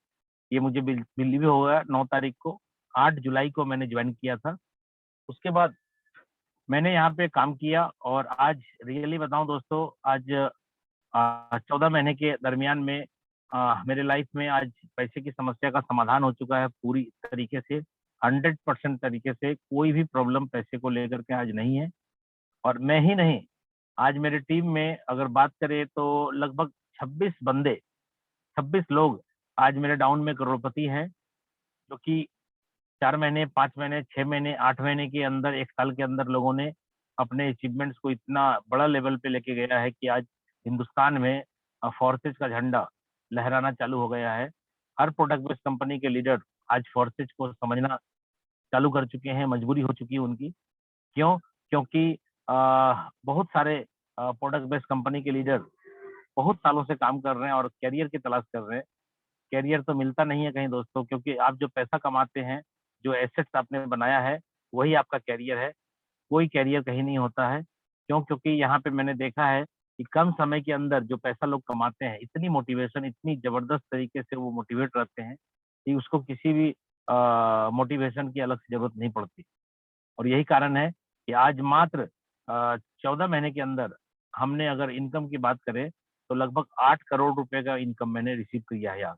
ये मुझे बिलीव हो गया 9 तारीख को, 8 जुलाई को मैंने ज्वाइन किया था। उसके बाद मैंने यहाँ पे काम किया और आज रियली बताऊं दोस्तों, आज 14 महीने के दरमियान में मेरे लाइफ में आज पैसे की समस्या का समाधान हो चुका है पूरी तरीके से। 100% तरीके से कोई भी प्रॉब्लम पैसे को लेकर के आज नहीं है। और मैं ही नहीं, आज मेरे टीम में अगर बात करें तो लगभग 26 बंदे, 26 लोग आज मेरे डाउन में करोड़पति हैं, जो कि 4 महीने, 5 महीने, 6 महीने, 8 महीने के अंदर, 1 साल के अंदर लोगों ने अपने अचीवमेंट्स को इतना बड़ा लेवल पे लेके गया है कि आज हिंदुस्तान में फोर्सेज का झंडा लहराना चालू हो गया है। हर प्रोडक्ट बेस्ड कंपनी के लीडर आज फोर्सेज को समझना चालू कर चुके हैं, मजबूरी हो चुकी है उनकी। क्यों? क्योंकि बहुत सारे प्रोडक्ट बेस्ड कंपनी के लीडर बहुत सालों से काम कर रहे हैं और करियर की तलाश कर रहे हैं। करियर तो मिलता नहीं है कहीं दोस्तों, क्योंकि आप जो पैसा कमाते हैं, जो एसेट्स आपने बनाया है, वही आपका करियर है। कोई करियर कहीं नहीं होता है। क्यों? क्योंकि यहाँ पे मैंने देखा है कि कम समय के अंदर जो पैसा लोग कमाते हैं, इतनी मोटिवेशन, इतनी जबरदस्त तरीके से वो मोटिवेट रहते हैं कि उसको किसी भी मोटिवेशन की अलग से जरूरत नहीं पड़ती। और यही कारण है कि आज मात्र 14 महीने के अंदर हमने अगर इनकम की बात करें तो लगभग 8 करोड़ रुपए का इनकम मैंने रिसीव किया है।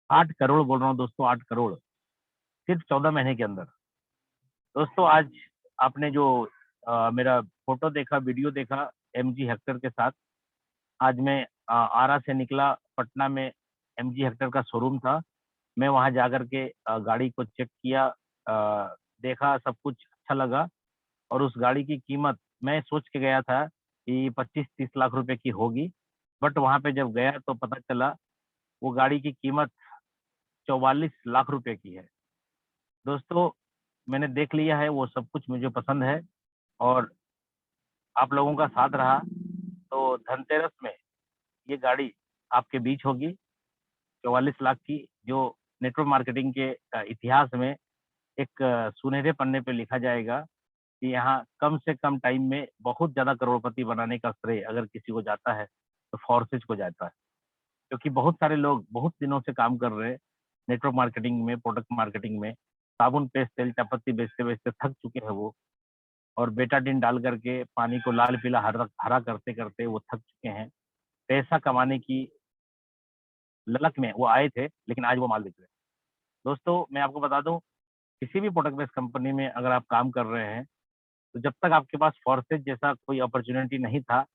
8 करोड़ बोल रहा हूँ दोस्तों, 8 करोड़ सिर्फ 14 महीने के अंदर। दोस्तों आज आपने जो मेरा फोटो देखा, वीडियो देखा एमजी हेक्टर के साथ, आज मैं आरा से निकला, पटना में एमजी हेक्टर का शोरूम था। मैं वहां जाकर के गाड़ी को चेक किया, देखा, सब कुछ अच्छा लगा और उस गाड़ी की कीमत मैं सोच के गया था कि 25-30 लाख रुपए की होगी, बट वहां पे जब गया तो पता चला वो गाड़ी की कीमत 44 लाख रुपए की है। दोस्तों मैंने देख लिया है, वो सब कुछ मुझे पसंद है और आप लोगों का साथ रहा तो धनतेरस में ये गाड़ी आपके बीच होगी 44 लाख की, जो नेटवर्क मार्केटिंग के इतिहास में एक सुनहरे पन्ने पे लिखा जाएगा कि यहाँ कम से कम टाइम में बहुत ज्यादा करोड़पति बनाने का श्रेय अगर किसी को जाता है तो फोर्सेज को जाता है। क्योंकि बहुत सारे लोग बहुत दिनों से काम कर रहे हैं नेटवर्क मार्केटिंग में, प्रोडक्ट मार्केटिंग में, साबुन पेस्ट तेल चापत्ती बेचते बेचते थक चुके हैं वो, और बेटाडीन डाल करके पानी को लाल पीला हरा हरा करते करते वो थक चुके हैं। पैसा कमाने की ललक में वो आए थे, लेकिन आज वो माल बेच रहे हैं। दोस्तों मैं आपको बता दूं, किसी भी प्रोडक्ट बेस्ड कंपनी में अगर आप काम कर रहे हैं तो जब तक आपके पास फोर्सेज जैसा कोई अपॉर्चुनिटी नहीं था,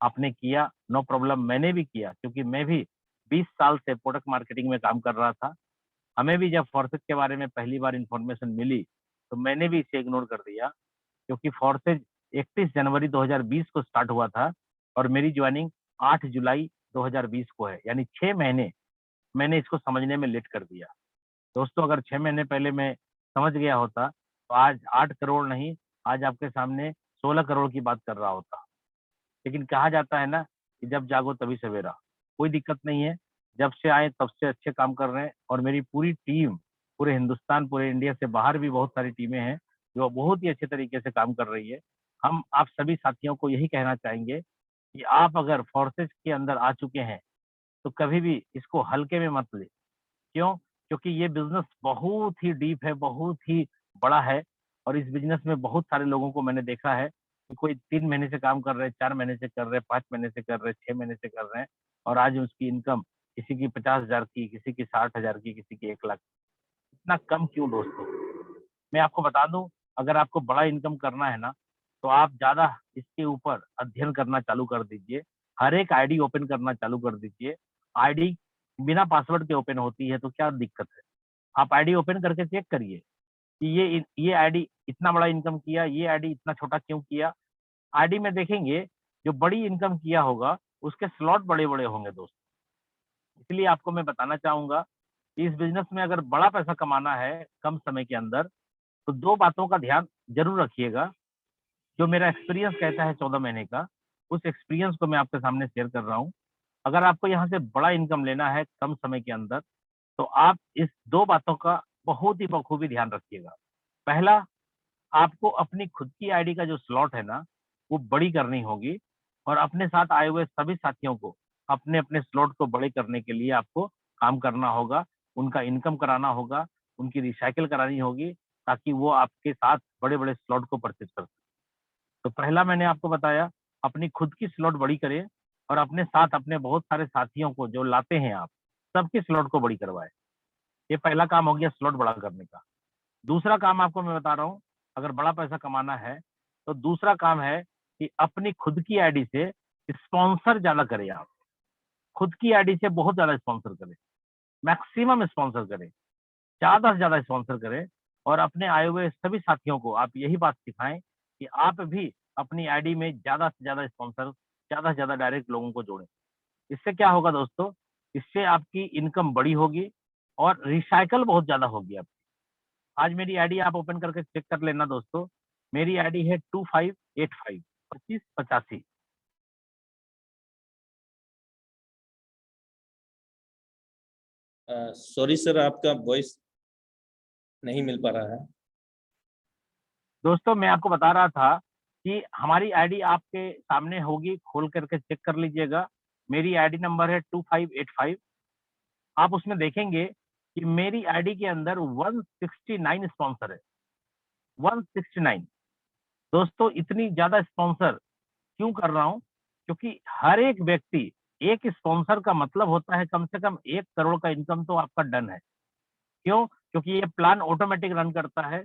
आपने किया, नो प्रॉब्लम, मैंने भी किया, क्योंकि मैं भी 20 साल से प्रोडक्ट मार्केटिंग में काम कर रहा था। हमें भी जब फोर्सेज के बारे में पहली बार इंफॉर्मेशन मिली तो मैंने भी इसे इग्नोर कर दिया, क्योंकि फोर्सेज 31 जनवरी 2020 को स्टार्ट हुआ था और मेरी ज्वाइनिंग 8 जुलाई 2020 को है, यानी 6 महीने मैंने इसको समझने में लेट कर दिया। दोस्तों अगर 6 महीने पहले मैं समझ गया होता तो आज 8 करोड़ नहीं, आज आपके सामने 16 करोड़ की बात कर रहा होता। लेकिन कहा जाता है ना कि जब जागो तभी सवेरा। कोई दिक्कत नहीं है, जब से आए तब से अच्छे काम कर रहे हैं और मेरी पूरी टीम, पूरे हिंदुस्तान, पूरे इंडिया से बाहर भी बहुत सारी टीमें हैं जो बहुत ही अच्छे तरीके से काम कर रही है। हम आप सभी साथियों को यही कहना चाहेंगे कि आप अगर फोर्सेज के अंदर आ चुके हैं तो कभी भी इसको हल्के में मत ले। क्यों? क्योंकि ये बिजनेस बहुत ही डीप है, बहुत ही बड़ा है और इस बिजनेस में बहुत सारे लोगों को मैंने देखा है कि कोई 3 महीने से काम कर रहे हैं, 4 महीने से कर रहे हैं, 5 महीने से कर रहे हैं, 6 महीने से कर रहे हैं, और आज उसकी इनकम किसी की 50,000 की, किसी की 60,000 की, किसी की 1 लाख। इतना कम क्यों दोस्तों? मैं आपको बता दूं, अगर आपको बड़ा इनकम करना है ना, तो आप ज्यादा इसके ऊपर अध्ययन करना चालू कर दीजिए। हर एक आईडी ओपन करना चालू कर दीजिए। आईडी बिना पासवर्ड के ओपन होती है, तो क्या दिक्कत है? आप आईडी ओपन करके चेक करिए कि ये आईडी इतना बड़ा इनकम किया, ये आईडी इतना छोटा क्यों किया। आईडी में देखेंगे जो बड़ी इनकम किया होगा उसके स्लॉट बड़े बड़े होंगे दोस्तों। इसलिए आपको मैं बताना चाहूंगा कि इस बिजनेस में अगर बड़ा पैसा कमाना है कम समय के अंदर, तो 2 बातों का ध्यान जरूर रखिएगा। जो मेरा एक्सपीरियंस कहता है 14 महीने का, उस एक्सपीरियंस को मैं आपके सामने शेयर कर रहा हूँ। अगर आपको यहाँ से बड़ा इनकम लेना है कम समय के अंदर, तो आप इस 2 बातों का बहुत ही बखूबी ध्यान रखिएगा। पहला, आपको अपनी खुद की आईडी का जो स्लॉट है ना, वो बड़ी करनी होगी, और अपने साथ आए हुए सभी साथियों को अपने अपने स्लॉट को बड़े करने के लिए आपको काम करना होगा, उनका इनकम कराना होगा, उनकी रिसाइकिल करानी होगी, ताकि वो आपके साथ बड़े बड़े स्लॉट को परचेज कर सकें। तो पहला मैंने आपको बताया, अपनी खुद की स्लॉट बड़ी करें, और अपने साथ अपने बहुत सारे साथियों को जो लाते हैं आप, सबकी स्लॉट को बड़ी करवाएं। ये पहला काम हो गया स्लॉट बड़ा करने का। दूसरा काम आपको मैं बता रहा हूँ, अगर बड़ा पैसा कमाना है, तो दूसरा काम है कि अपनी खुद की आईडी से स्पॉन्सर ज्यादा करें आप। खुद की आईडी से बहुत ज्यादा स्पॉन्सर करें, मैक्सिमम स्पॉन्सर करें, ज्यादा से ज्यादा स्पॉन्सर करें, और अपने आए हुए सभी साथियों को आप यही बात सिखाएं कि आप भी अपनी आईडी में ज्यादा से ज्यादा स्पॉन्सर, ज्यादा से ज्यादा डायरेक्ट लोगों को जोड़ें। इससे क्या होगा दोस्तों? इससे आपकी इनकम बड़ी होगी और रिसाइकल बहुत ज्यादा होगी आपकी। आज मेरी आईडी आप ओपन करके चेक कर लेना दोस्तों। मेरी आईडी है 2585 2585। सॉरी सर, आपका वॉइस नहीं मिल पा रहा है। दोस्तों मैं आपको बता रहा था कि हमारी आईडी आपके सामने होगी, खोल करके चेक कर लीजिएगा। मेरी आईडी नंबर है 2585। आप उसमें देखेंगे कि मेरी आईडी के अंदर 169 स्पॉन्सर है, 169। दोस्तों इतनी ज्यादा स्पॉन्सर क्यों कर रहा हूं? क्योंकि हर एक व्यक्ति, एक स्पॉन्सर का मतलब होता है कम से कम 1 करोड़ का इनकम तो आपका डन है। क्यों? क्योंकि ये प्लान ऑटोमेटिक रन करता है।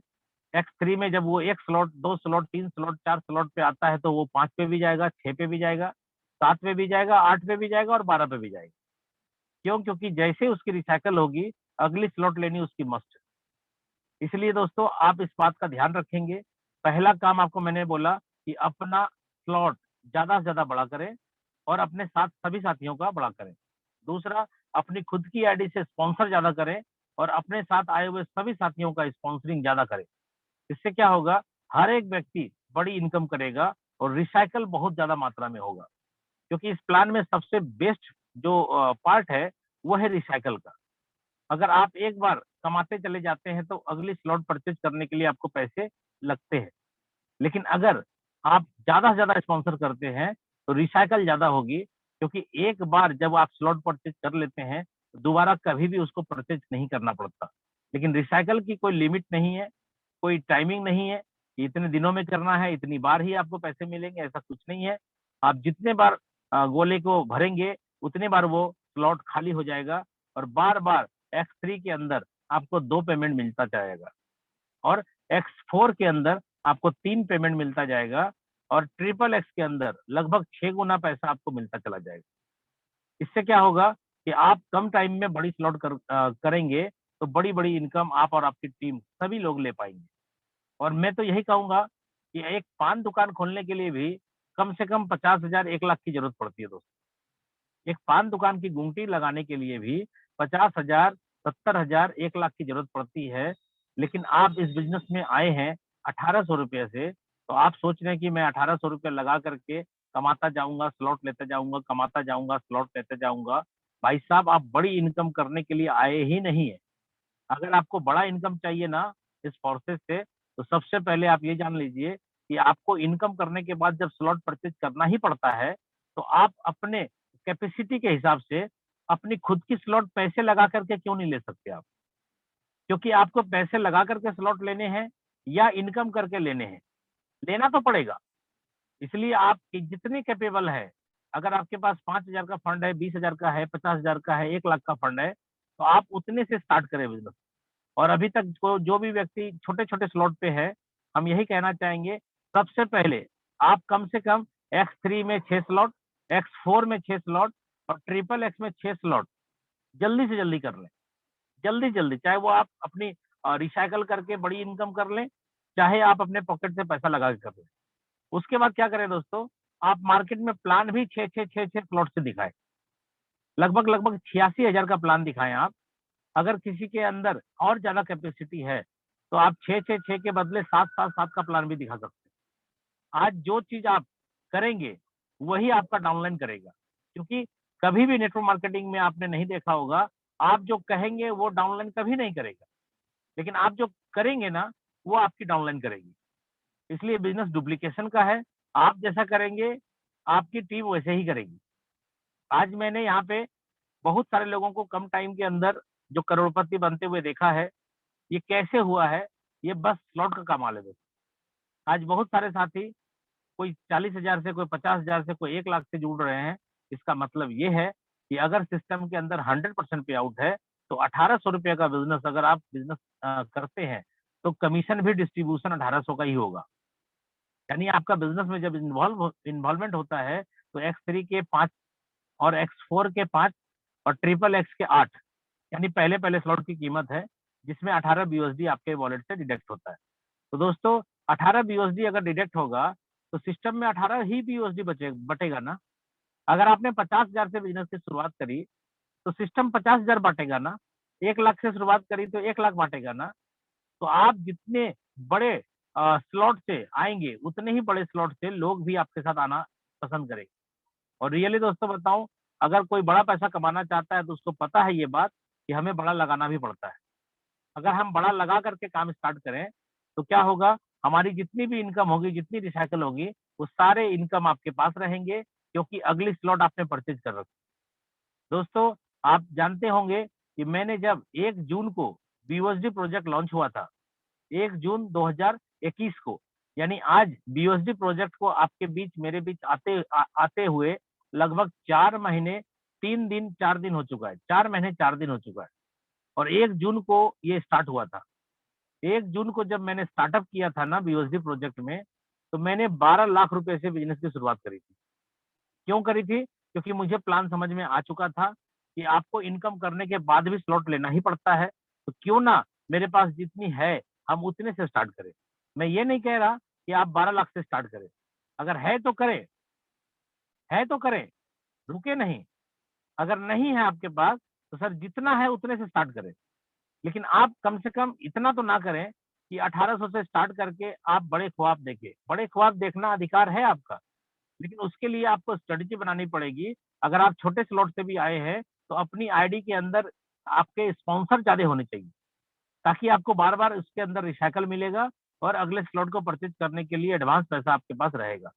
X3 में जब वो 1 स्लॉट, 2 स्लॉट, 3 स्लॉट, 4 स्लॉट पे आता है, तो वो 5 पे भी जाएगा, 6 पे भी जाएगा, 7 पे भी जाएगा, 8 पे भी जाएगा, और 12 पे भी जाएगा। क्यों? क्योंकि जैसे उसकी रिसाइकल होगी, अगली स्लॉट लेनी उसकी मस्ट है। इसलिए दोस्तों आप इस बात का ध्यान रखेंगे। पहला काम आपको मैंने बोला कि अपना स्लॉट ज्यादा से ज्यादा बड़ा करें, और अपने साथ सभी साथियों का बड़ा करें। दूसरा, अपनी खुद की आईडी से स्पॉन्सर ज्यादा करें, और अपने साथ आए हुए सभी साथियों का स्पॉन्सरिंग ज्यादा करें। इससे क्या होगा? हर एक व्यक्ति बड़ी इनकम करेगा, और रिसाइकल बहुत ज्यादा मात्रा में होगा। क्योंकि इस प्लान में सबसे बेस्ट जो पार्ट है, वो है रिसाइकल का। अगर आप एक बार कमाते चले जाते हैं, तो अगली स्लॉट परचेज करने के लिए आपको पैसे लगते हैं। लेकिन अगर आप ज्यादा से ज्यादा स्पॉन्सर करते हैं, तो रिसाइकल ज्यादा होगी। क्योंकि एक बार जब आप स्लॉट परचेज कर लेते हैं, तो दोबारा कभी भी उसको परचेज नहीं करना पड़ता। लेकिन रिसाइकल की कोई लिमिट नहीं है, कोई टाइमिंग नहीं है कि इतने दिनों में करना है, इतनी बार ही आपको पैसे मिलेंगे, ऐसा कुछ नहीं है। आप जितने बार गोले को भरेंगे, उतने बार वो स्लॉट खाली हो जाएगा, और बार बार X3 के अंदर आपको 2 पेमेंट मिलता जाएगा, और X4 के अंदर आपको 3 पेमेंट मिलता जाएगा, और ट्रिपल एक्स के अंदर लगभग 6 गुना पैसा आपको मिलता चला जाएगा। इससे क्या होगा कि आप कम टाइम में बड़ी स्लॉट करेंगे, तो बड़ी बड़ी इनकम आप और आपकी टीम सभी लोग ले पाएंगे। और मैं तो यही कहूंगा कि एक पान दुकान खोलने के लिए भी कम से कम 50,000 1 लाख की जरूरत पड़ती है दोस्तों। एक पान दुकान की गुंटी लगाने के लिए भी 50,000, 70,000, 1 लाख की जरूरत पड़ती है। लेकिन आप इस बिजनेस में आए हैं 1800 रुपये से, तो आप सोच रहे हैं कि मैं 1800 रुपये लगा करके कमाता जाऊंगा, स्लॉट लेते जाऊंगा, कमाता जाऊंगा, स्लॉट लेते जाऊंगा। भाई साहब, आप बड़ी इनकम करने के लिए आए ही नहीं है। अगर आपको बड़ा इनकम चाहिए ना इस फोर्सेस से, तो सबसे पहले आप ये जान लीजिए कि आपको इनकम करने के बाद जब स्लॉट परचेज करना ही पड़ता है, तो आप अपने कैपेसिटी के हिसाब से अपनी खुद की स्लॉट पैसे लगा करके क्यों नहीं ले सकते आप? क्योंकि आपको पैसे लगा करके स्लॉट लेने हैं, या इनकम करके लेने हैं? लेना तो पड़ेगा। इसलिए आप जितने कैपेबल है, अगर आपके पास 5,000 का फंड है, 20,000 का है, 50,000 का है, 1 लाख का फंड है, तो आप उतने से स्टार्ट करें बिजनेस। और अभी तक जो भी व्यक्ति छोटे-छोटे स्लॉट पे है, हम यही कहना चाहेंगे, सबसे पहले आप कम से कम X3 में 6 स्लॉट, X4 में 6 स्लॉट और ट्रिपल X में 6 स्लॉट जल्दी से जल्दी कर लें। जल्दी-जल्दी, चाहे वो आप अपनी रिसाइकिल करके बड़ी इनकम कर लें, चाहे आप अपने पॉकेट से पैसा लगा के कर लें। उसके बाद क्या करें दोस्तों, आप मार्केट में प्लान भी 6 स्लॉट से दिखाएँ। लगभग 86,000 का प्लान दिखाएँ आप। अगर किसी के अंदर और ज़्यादा कैपेसिटी है, तो आप 6 के बदले 7 का प्लान भी दिखा सकते हैं। आज जो चीज़ आप करेंगे, वही आपका डाउनलाइन करेगा। क्योंकि कभी भी नेटवर्क मार्केटिंग में आपने नहीं देखा होगा, आप जो कहेंगे वो डाउनलाइन कभी नहीं करेगा। लेकिन आप जो करेंगे ना, वो आपकी डाउनलाइन करेगी। इसलिए बिज़नेस डुप्लीकेशन का है, आप जैसा करेंगे, आपकी टीम वैसे ही करेगी। आज मैंने यहाँ पे बहुत सारे लोगों को कम टाइम के अंदर जो करोड़पति बनते हुए देखा है। ये कैसे हुआ है? ये बस स्लॉट का कमाल है दोस्तों। आज बहुत सारे साथी कोई 40,000 से, कोई 50,000 से, कोई 1 लाख से जुड़ रहे हैं। इसका मतलब ये है कि अगर सिस्टम के अंदर 100% पे आउट है, तो ₹1800 का बिज़नेस अगर आप बिज़नेस करते हैं, तो कमीशन भी डिस्ट्रीब्यूशन 1800 का ही होगा। यानी आपका बिज़नेस में जब इन्वॉल्वमेंट होता है, तो X3 के 5 और X4 के 5 और ट्रिपल X के 8 यानी पहले-पहले स्लॉट की कीमत है, जिसमें 18 BUSD आपके वॉलेट से डिडक्ट होता है। तो दोस्तों 18 BUSD अगर डिडक्ट होगा, तो सिस्टम में 18 ही BUSD बटेगा ना। अगर आपने 50,000 से बिज़नेस की शुरुआत करी, तो सिस्टम 50,000 बाँटेगा ना। 1 लाख से शुरुआत करी तो 1 लाख बाँटेगा ना। तो आप जितने बड़े स्लॉट से आएँगे, उतने ही बड़े स्लॉट से लोग भी आपके साथ आना पसंद करेंगे। और रियली दोस्तों बताऊँ, अगर कोई बड़ा पैसा कमाना चाहता है, तो उसको पता है ये बात कि हमें बड़ा लगाना भी पड़ता है। अगर हम बड़ा लगा करके काम स्टार्ट करें, तो क्या होगा, हमारी जितनी भी इनकम होगी, जितनी रिसाइकिल होगी, वो सारे इनकम आपके पास रहेंगे, क्योंकि अगली स्लॉट आपने परचेज़ कर रखी। दोस्तों, आप जानते होंगे कि मैंने जब 1 जून को BUSD प्रोजेक्ट लॉन्च हुआ था, 1 जून 2021 को, यानी आज BUSD प्रोजेक्ट को आपके बीच, मेरे बीच आते हुए लगभग 4 महीने 3 दिन 4 दिन हो चुका है। 4 महीने 4 दिन हो चुका है और 1 जून को ये स्टार्ट हुआ था। 1 जून को जब मैंने स्टार्टअप किया था ना BUSD प्रोजेक्ट में, तो मैंने 12 लाख रुपए से बिज़नेस की शुरुआत करी थी। क्यों करी थी? क्योंकि मुझे प्लान समझ में आ चुका था कि आपको इनकम करने के बाद भी स्लॉट लेना ही पड़ता है, तो क्यों ना मेरे पास जितनी है, हम उतने से स्टार्ट करें। मैं ये नहीं कह रहा कि आप 12 लाख से स्टार्ट करें। अगर है तो करें, रुके नहीं। अगर नहीं है आपके पास, तो सर जितना है उतने से स्टार्ट करें। लेकिन आप कम से कम इतना तो ना करें कि 1800 से स्टार्ट करके आप बड़े ख्वाब देखें। बड़े ख्वाब देखना अधिकार है आपका, लेकिन उसके लिए आपको स्ट्रेटजी बनानी पड़ेगी। अगर आप छोटे स्लॉट से भी आए हैं, तो अपनी आईडी के अंदर आपके स्पॉन्सर ज़्यादा होने चाहिए, ताकि आपको बार-बार उसके अंदर रिसाइकल मिलेगा और अगले स्लॉट को परचेज़ करने के लिए एडवांस पैसा आपके पास रहेगा।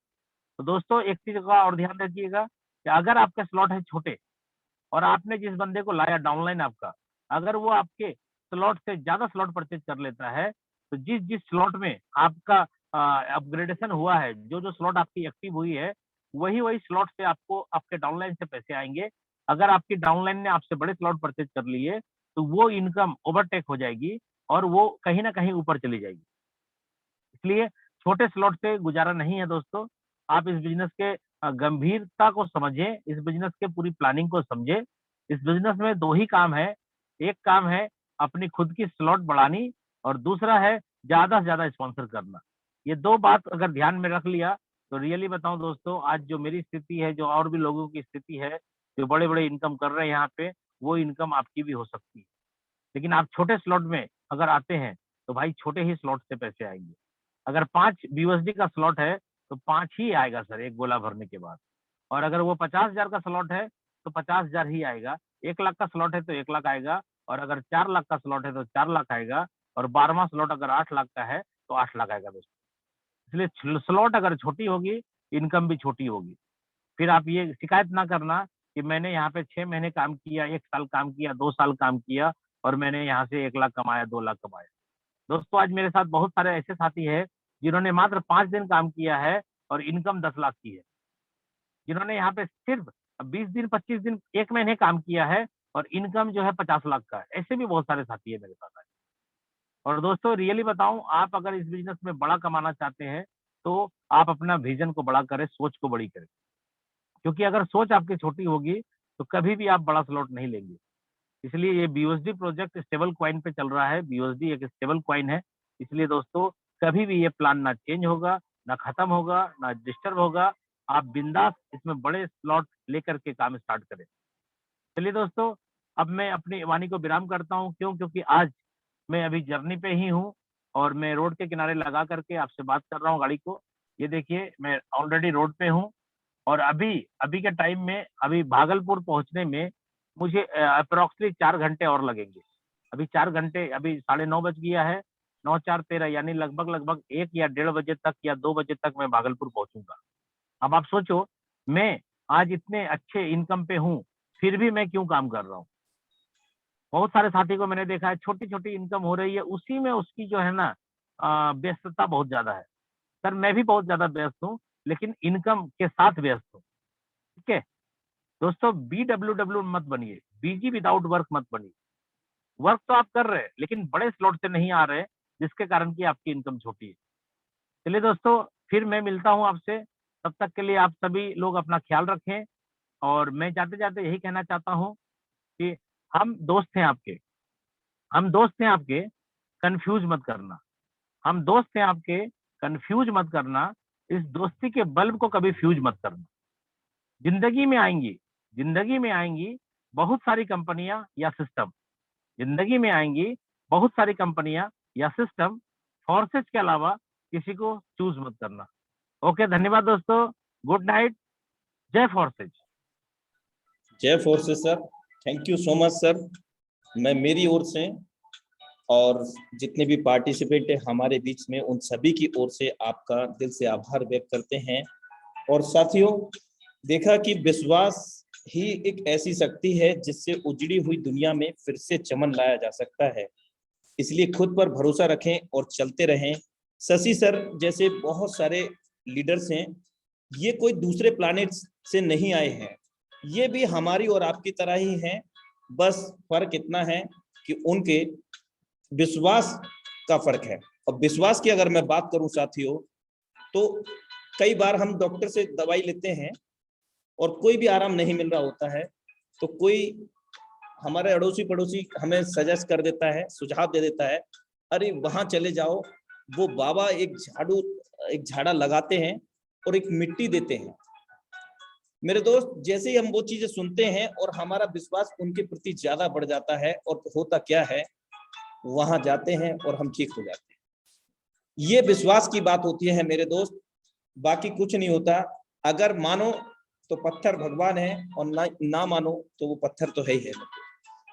तो दोस्तों एक चीज़ का और ध्यान रखिएगा कि अगर आपके स्लॉट है छोटे और आपने जिस बंदे को लाया डाउनलाइन आपका, अगर वो आपके स्लॉट से ज़्यादा स्लॉट परचेज़ कर लेता है, तो जिस-जिस स्लॉट में आपका अपग्रेडेशन हुआ है, जो-जो स्लॉट आपकी एक्टिव हुई है, वही-वही स्लॉट से आपको आपके डाउनलाइन से पैसे आएँगे। अगर आपकी डाउनलाइन ने आपसे बड़े स्लॉट परचेज़ कर लिए, तो वो इनकम ओवरटेक हो जाएगी और वो कहीं न कहीं ऊपर चली जाएगी। इसलिए छोटे स्लॉट से गुज़ारा नहीं है दोस्तों। आप इस बिज़नेस के गंभीरता को समझें, इस बिज़नेस के पूरी प्लानिंग को समझें। इस बिज़नेस में 2 ही काम है, एक काम है अपनी खुद की स्लॉट बढ़ानी और दूसरा है ज़्यादा से ज़्यादा स्पॉन्सर करना। ये 2 बात अगर ध्यान में रख लिया, तो रियली बताऊँ दोस्तों, आज जो मेरी स्थिति है, जो और भी लोगों की स्थिति है, जो बड़े-बड़े इनकम कर रहे हैं यहाँ पे, वो इनकम आपकी भी हो सकती है। लेकिन आप छोटे स्लॉट में अगर आते हैं, तो भाई छोटे ही स्लॉट से पैसे आएँगे। अगर 5 BUSD का स्लॉट है, तो 5 ही आएगा सर एक गोला भरने के बाद। और अगर वो 50,000 का स्लॉट है, तो 50,000 ही आएगा। 1 लाख का स्लॉट है तो 1 लाख आएगा और अगर 4 लाख का स्लॉट है तो 4 लाख आएगा और 12वाँ स्लॉट अगर 8 लाख का है, तो 8 लाख आएगा दोस्तों। इसलिए स्लॉट अगर छोटी होगी, इनकम भी छोटी होगी। फिर आप ये शिकायत ना करना कि मैंने यहाँ पे 6 महीने काम किया, 1 साल काम किया, 2 साल काम किया और मैंने यहाँ से 1 लाख कमाया, 2 लाख कमाया। दोस्तों आज मेरे साथ बहुत सारे ऐसे साथी हैं जिन्होंने मात्र 5 दिन काम किया है और इनकम 10 लाख की है। जिन्होंने यहाँ पे सिर्फ 20 दिन 25 दिन 1 महीने काम किया है और इनकम जो है 50 लाख का है। ऐसे भी बहुत सारे साथी है मेरे साथ आज। और दोस्तों रियली बताऊं, आप अगर इस बिजनेस में बड़ा कमाना चाहते हैं तो आप अपना विजन को बड़ा करें, सोच को बड़ी करें। क्योंकि अगर सोच आपकी छोटी होगी तो कभी भी आप बड़ा स्लॉट नहीं लेंगे। इसलिए ये बीयूएसडी प्रोजेक्ट स्टेबल कॉइन पे चल रहा है। बीयूएसडी एक स्टेबल कॉइन है, इसलिए दोस्तों कभी भी ये प्लान ना चेंज होगा, ना खत्म होगा, ना डिस्टर्ब होगा। आप बिंदास इसमें बड़े स्लॉट लेकर के काम स्टार्ट करें। चलिए दोस्तों, अब मैं अपनी वाणी को विराम करता हूँ। क्यों? क्योंकि आज मैं अभी जर्नी पे ही हूँ और मैं रोड के किनारे लगा करके आपसे बात कर रहा हूँ गाड़ी को। ये देखिए मैं ऑलरेडी रोड पे हूँ और अभी अभी के टाइम में अभी भागलपुर पहुंचने में मुझे अप्रोक्सीमेटली 4 घंटे और लगेंगे। अभी 4 घंटे, अभी 9:30 बज गया है, 9 4 13 यानी लगभग लगभग 1 या 1:30 बजे तक या 2 बजे तक मैं भागलपुर पहुंचूंगा। अब आप सोचो, मैं आज इतने अच्छे इनकम पे हूँ, फिर भी मैं क्यों काम कर रहा हूँ? बहुत सारे साथी को मैंने देखा है छोटी छोटी इनकम हो रही है, उसी में उसकी जो है ना व्यस्तता बहुत ज्यादा है। सर मैं भी बहुत ज्यादा व्यस्त हूँ, लेकिन इनकम के साथ व्यस्त हूँ। ठीक है दोस्तों, BWW मत बनिए, बिजी विदाउट वर्क मत बनिए। वर्क तो आप कर रहे हैं लेकिन बड़े स्लॉट से नहीं आ रहे, जिसके कारण की आपकी इनकम छोटी है। चलिए दोस्तों, फिर मैं मिलता हूँ आपसे। तब तक के लिए आप सभी लोग अपना ख्याल रखें। और मैं जाते जाते यही कहना चाहता हूँ कि हम दोस्त हैं आपके, हम दोस्त हैं आपके, कंफ्यूज मत करना। हम दोस्त हैं आपके, कंफ्यूज मत करना। इस दोस्ती के बल्ब को कभी फ्यूज मत करना। जिंदगी में आएंगी, जिंदगी में आएंगी बहुत सारी कंपनियां या सिस्टम, जिंदगी में आएंगी बहुत सारी कंपनियां या सिस्टम। फोर्सेस के अलावा किसी को चूज मत करना। ओके, धन्यवाद दोस्तों, गुड नाइट, जय फोर्सेज। जय forces sir, thank you so much sir. मैं मेरी ओर से और जितने भी पार्टिसिपेंट है हमारे बीच में, उन सभी की ओर से आपका दिल से आभार व्यक्त करते हैं। और साथियों, देखा कि विश्वास ही एक ऐसी शक्ति है जिससे उजड़ी हुई दुनिया में फिर से चमन लाया जा सकता है। इसलिए खुद पर भरोसा रखें और चलते रहें। शशि सर जैसे बहुत सारे लीडर्स हैं, ये कोई दूसरे प्लैनेट से नहीं आए हैं, ये भी हमारी और आपकी तरह ही हैं। बस फर्क इतना है कि उनके विश्वास का फर्क है। और विश्वास की अगर मैं बात करूं साथियों, तो कई बार हम डॉक्टर से दवाई लेते हैं और कोई भी आराम नहीं मिल रहा होता है, तो कोई हमारे अड़ोसी पड़ोसी हमें सजेस्ट कर देता है, सुझाव दे देता है, अरे वहां चले जाओ, वो बाबा एक झाड़ा लगाते हैं और एक मिट्टी देते हैं। मेरे दोस्त, जैसे ही हम वो चीजें सुनते हैं और हमारा विश्वास उनके प्रति ज्यादा बढ़ जाता है, और होता क्या है, वहां जाते हैं और हम ठीक हो जाते हैं। ये विश्वास की बात होती है मेरे दोस्त, बाकी कुछ नहीं होता। अगर मानो तो पत्थर भगवान है, और ना मानो तो वो पत्थर तो है ही है।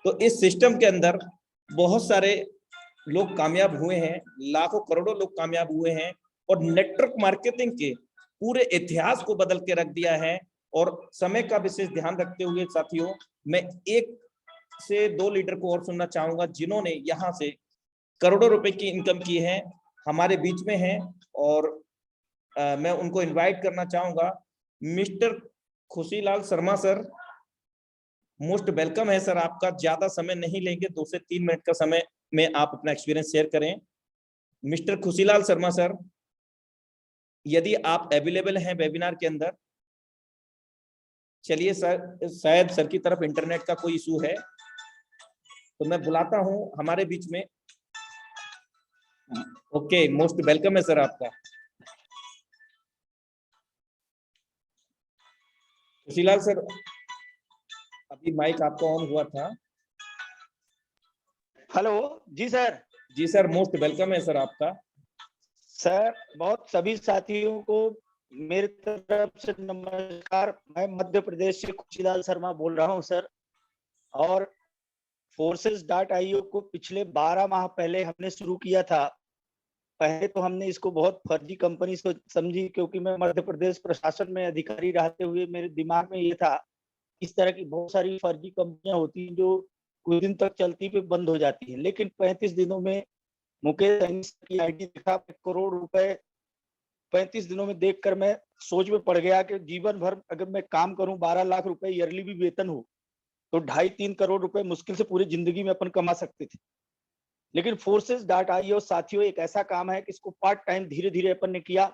तो इस सिस्टम के अंदर बहुत सारे लोग कामयाब हुए हैं, लाखों करोड़ों लोग कामयाब हुए हैं, और नेटवर्क मार्केटिंग के पूरे इतिहास को बदल के रख दिया है। और समय का विशेष ध्यान रखते हुए साथियों, मैं 1 से 2 लीडर को और सुनना चाहूंगा जिन्होंने यहाँ से करोड़ों रुपए की इनकम की है, हमारे बीच में हैं। और मैं उनको इनवाइट करना चाहूंगा। Mister Khushilal Sharma sir, most welcome है सर आपका। ज्यादा समय नहीं लेंगे, 2 से 3 मिनट का समय में आप अपना एक्सपीरियंस शेयर करें। मिस्टर खुशीलाल शर्मा सर, यदि आप अवेलेबल हैं वेबिनार के अंदर, चलिए सर, शायद सर की तरफ इंटरनेट का कोई इशू है, तो मैं बुलाता हूं हमारे बीच में। ओके, मोस्ट वेलकम है सर आपका। खुशीलाल सर, अभी माइक आपका ऑन हुआ था। हेलो जी सर। जी सर, मोस्ट वेलकम है सर आपका। सर बहुत सभी साथियों को मेरी तरफ से नमस्कार। मैं मध्य प्रदेश से खुशीलाल शर्मा बोल रहा हूं सर। और forces.io को पिछले 12 माह पहले हमने शुरू किया था। पहले तो हमने इसको बहुत फर्जी कंपनी समझी, क्योंकि मैं मध्य प्रदेश प्रशासन में अधिकारी रहते हुए मेरे दिमाग में ये था, इस तरह की बहुत सारी फर्जी कंपनियां होती हैं जो कुछ दिन तक चलती फिर बंद हो जाती है। लेकिन 35 दिनों में मुकेश सैनी की आईडी देखा, 1 करोड़ रुपए 35 दिनों में देखकर मैं सोच में पड़ गया कि जीवन भर अगर मैं काम करूं, 12 लाख रुपए ईयरली भी वेतन हो, तो 2.5-3 करोड़ रुपए मुश्किल से पूरी जिंदगी में अपन कमा सकते थे। लेकिन Forces.io साथियों एक ऐसा काम है कि इसको पार्ट टाइम धीरे धीरे अपन ने किया,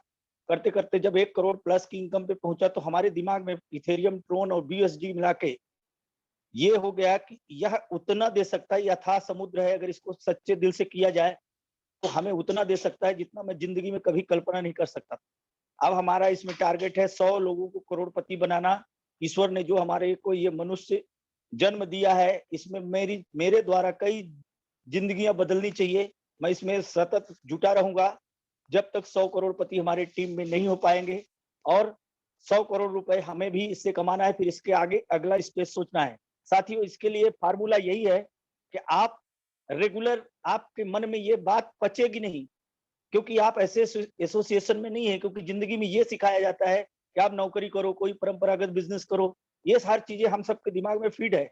करते करते जब 1 करोड़ प्लस की इनकम पे पहुंचा, तो हमारे दिमाग में इथेरियम, ट्रोन और BUSD मिला के ये हो गया कि यह उतना दे सकता है, यथा समुद्र है, अगर इसको सच्चे दिल से किया जाए तो हमें उतना दे सकता है जितना मैं जिंदगी में कभी कल्पना नहीं कर सकता। अब हमारा इसमें टारगेट है 100 लोगों को करोड़पति बनाना। ईश्वर ने जो हमारे को ये मनुष्य जन्म दिया है, इसमें मेरे द्वारा कई जिंदगियां बदलनी चाहिए। मैं इसमें सतत जुटा रहूंगा जब तक 100 करोड़पति हमारे टीम में नहीं हो पाएंगे, और 100 करोड़ रुपए हमें भी इससे कमाना है। फिर इसके आगे अगला स्टेज सोचना है। साथियों इसके लिए फार्मूला यही है कि आप रेगुलर, आपके मन में ये बात पचेगी नहीं, क्योंकि आप ऐसे एसोसिएशन में नहीं है, क्योंकि जिंदगी में ये सिखाया जाता है कि आप नौकरी करो, कोई परंपरागत बिजनेस करो, ये सारी चीजें हम सबके दिमाग में फीड है।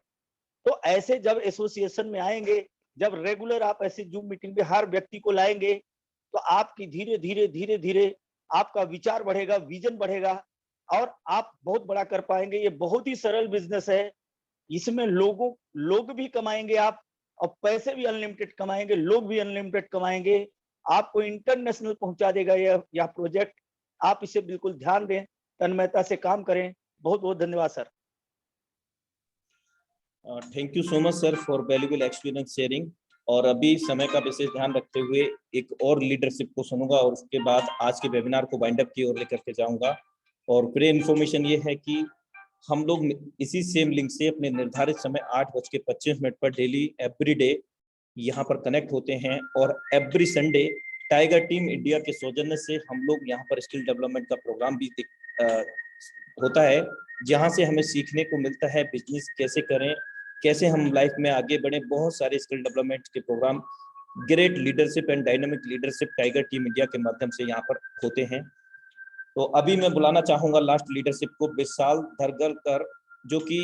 तो ऐसे जब एसोसिएशन में आएंगे, जब रेगुलर आप ऐसे जूम मीटिंग पे हर व्यक्ति को लाएंगे, तो आपकी धीरे धीरे आपका विचार बढ़ेगा, विजन बढ़ेगा, और आप बहुत बड़ा कर पाएंगे। ये बहुत ही सरल बिजनेस है, इसमें लोग भी कमाएंगे आप, और पैसे भी अनलिमिटेड कमाएंगे, लोग भी अनलिमिटेड कमाएंगे। आपको इंटरनेशनल पहुंचा देगा यह प्रोजेक्ट। आप इसे बिल्कुल ध्यान दें, तन्मयता से काम करें। बहुत बहुत धन्यवाद sir. Thank you so much sir for valuable experience sharing. और अभी समय का विशेष ध्यान रखते हुए एक और लीडरशिप को सुनूंगा, और उसके बाद आज के वेबिनार को वाइंड अप की ओर लेकर के जाऊंगा। और प्रे इन्फॉर्मेशन ये है कि हम लोग इसी सेम लिंक से अपने निर्धारित समय 8:25 पर डेली एवरी डे यहाँ पर कनेक्ट होते हैं, और every Sunday tiger team India के सौजन्य से हम लोग यहाँ पर स्किल डेवलपमेंट का प्रोग्राम भी होता है, जहाँ से हमें सीखने को मिलता है बिजनेस कैसे करें, कैसे हम लाइफ में आगे बढ़े। बहुत सारे स्किल डेवलपमेंट के program, great leadership and dynamic leadership tiger team India के माध्यम से यहाँ पर होते हैं। तो अभी मैं बुलाना चाहूंगा लास्ट लीडरशिप को, विशाल धरगलकर, जो कि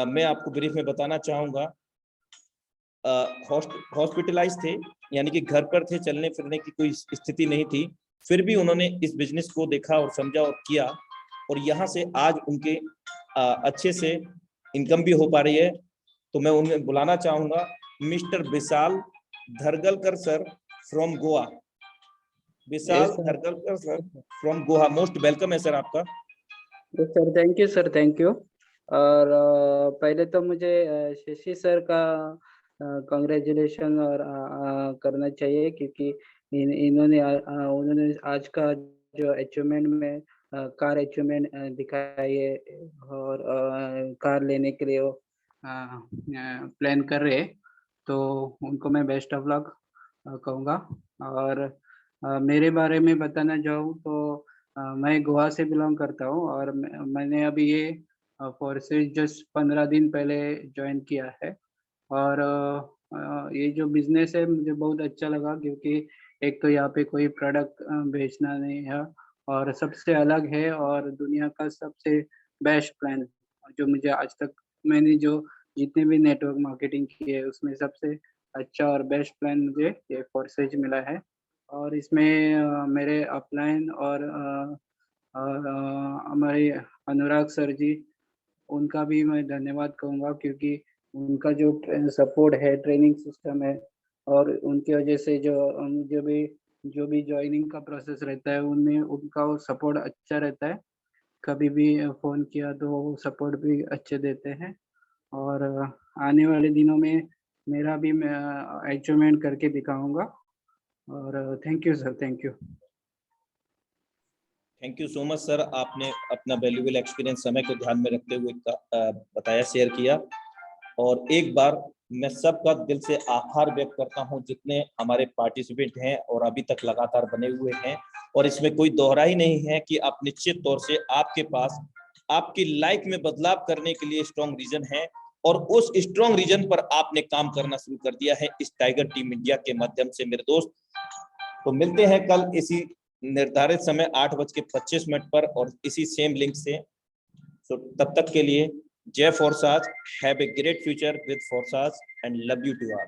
मैं आपको ब्रीफ में बताना चाहूंगा, हॉस्पिटलाइज थे, यानी कि घर पर थे, चलने फिरने की कोई स्थिति नहीं थी, फिर भी उन्होंने इस बिजनेस को देखा और समझा और किया, और यहाँ से आज उनके अच्छे से इनकम भी हो पा रही है। तो मैं उन्हें बुलाना चाहूंगा mister Vishal Dhargalkar sir from Goa. Vishal Dhargalkar sir from Goa, most welcome है सर आपका। Sir thank you sir, thank you. और पहले तो मुझे शशि सर का कांग्रेचुलेशन और करना चाहिए, क्योंकि उन्होंने आज का जो अचीवमेंट में कार अचीवमेंट दिखाई है, और कार लेने के लिए वो प्लान कर रहे, तो उनको मैं बेस्ट ऑफ लक कहूँगा। और मेरे बारे में बताना चाहूँ तो मैं गोवा से बिलोंग करता हूँ, और मैंने अभी ये फोर्सेज जस्ट 15 दिन पहले ज्वाइन किया है। और ये जो बिजनेस है मुझे बहुत अच्छा लगा, क्योंकि एक तो यहाँ पे कोई प्रोडक्ट बेचना नहीं है, और सबसे अलग है, और दुनिया का सबसे बेस्ट प्लान जो मुझे आज तक, मैंने जो जितने भी नेटवर्क मार्केटिंग की है उसमें सबसे अच्छा और बेस्ट प्लान मुझे ये फोर्सेज मिला है। और इसमें मेरे अपलाइन और हमारे अनुराग सर जी, उनका भी मैं धन्यवाद कहूँगा, क्योंकि उनका जो सपोर्ट है, ट्रेनिंग सिस्टम है, और उनकी वजह से जो भी ज्वाइनिंग का प्रोसेस रहता है उनमें उनका वो सपोर्ट अच्छा रहता है। कभी भी फ़ोन किया तो वो सपोर्ट भी अच्छे देते हैं। और आने वाले दिनों में मेरा भी मैं अचीवमेंट करके दिखाऊंगा। और thank you sir, thank you. Thank you so much sir, आपने अपना वैल्यूएबल एक्सपीरियंस समय को ध्यान में रखते हुए बताया, शेयर किया। और एक बार मैं सबका दिल से आभार व्यक्त करता हूं जितने हमारे पार्टिसिपेंट हैं और अभी तक लगातार बने हुए हैं। और इसमें कोई दोहरा ही नहीं है कि आप निश्चित तौर से आपके पास आपकी लाइफ में बदलाव करने के लिए स्ट्रॉन्ग रीजन है, और उस स्ट्रॉन्ग रीजन पर आपने काम करना शुरू कर दिया है इस टाइगर टीम इंडिया के माध्यम से मेरे दोस्त। तो मिलते हैं कल इसी निर्धारित समय 8:25 पर और इसी सेम लिंक से। तो तब तक के लिए जय Forsaz, have a great future with Forsaz and love you to all.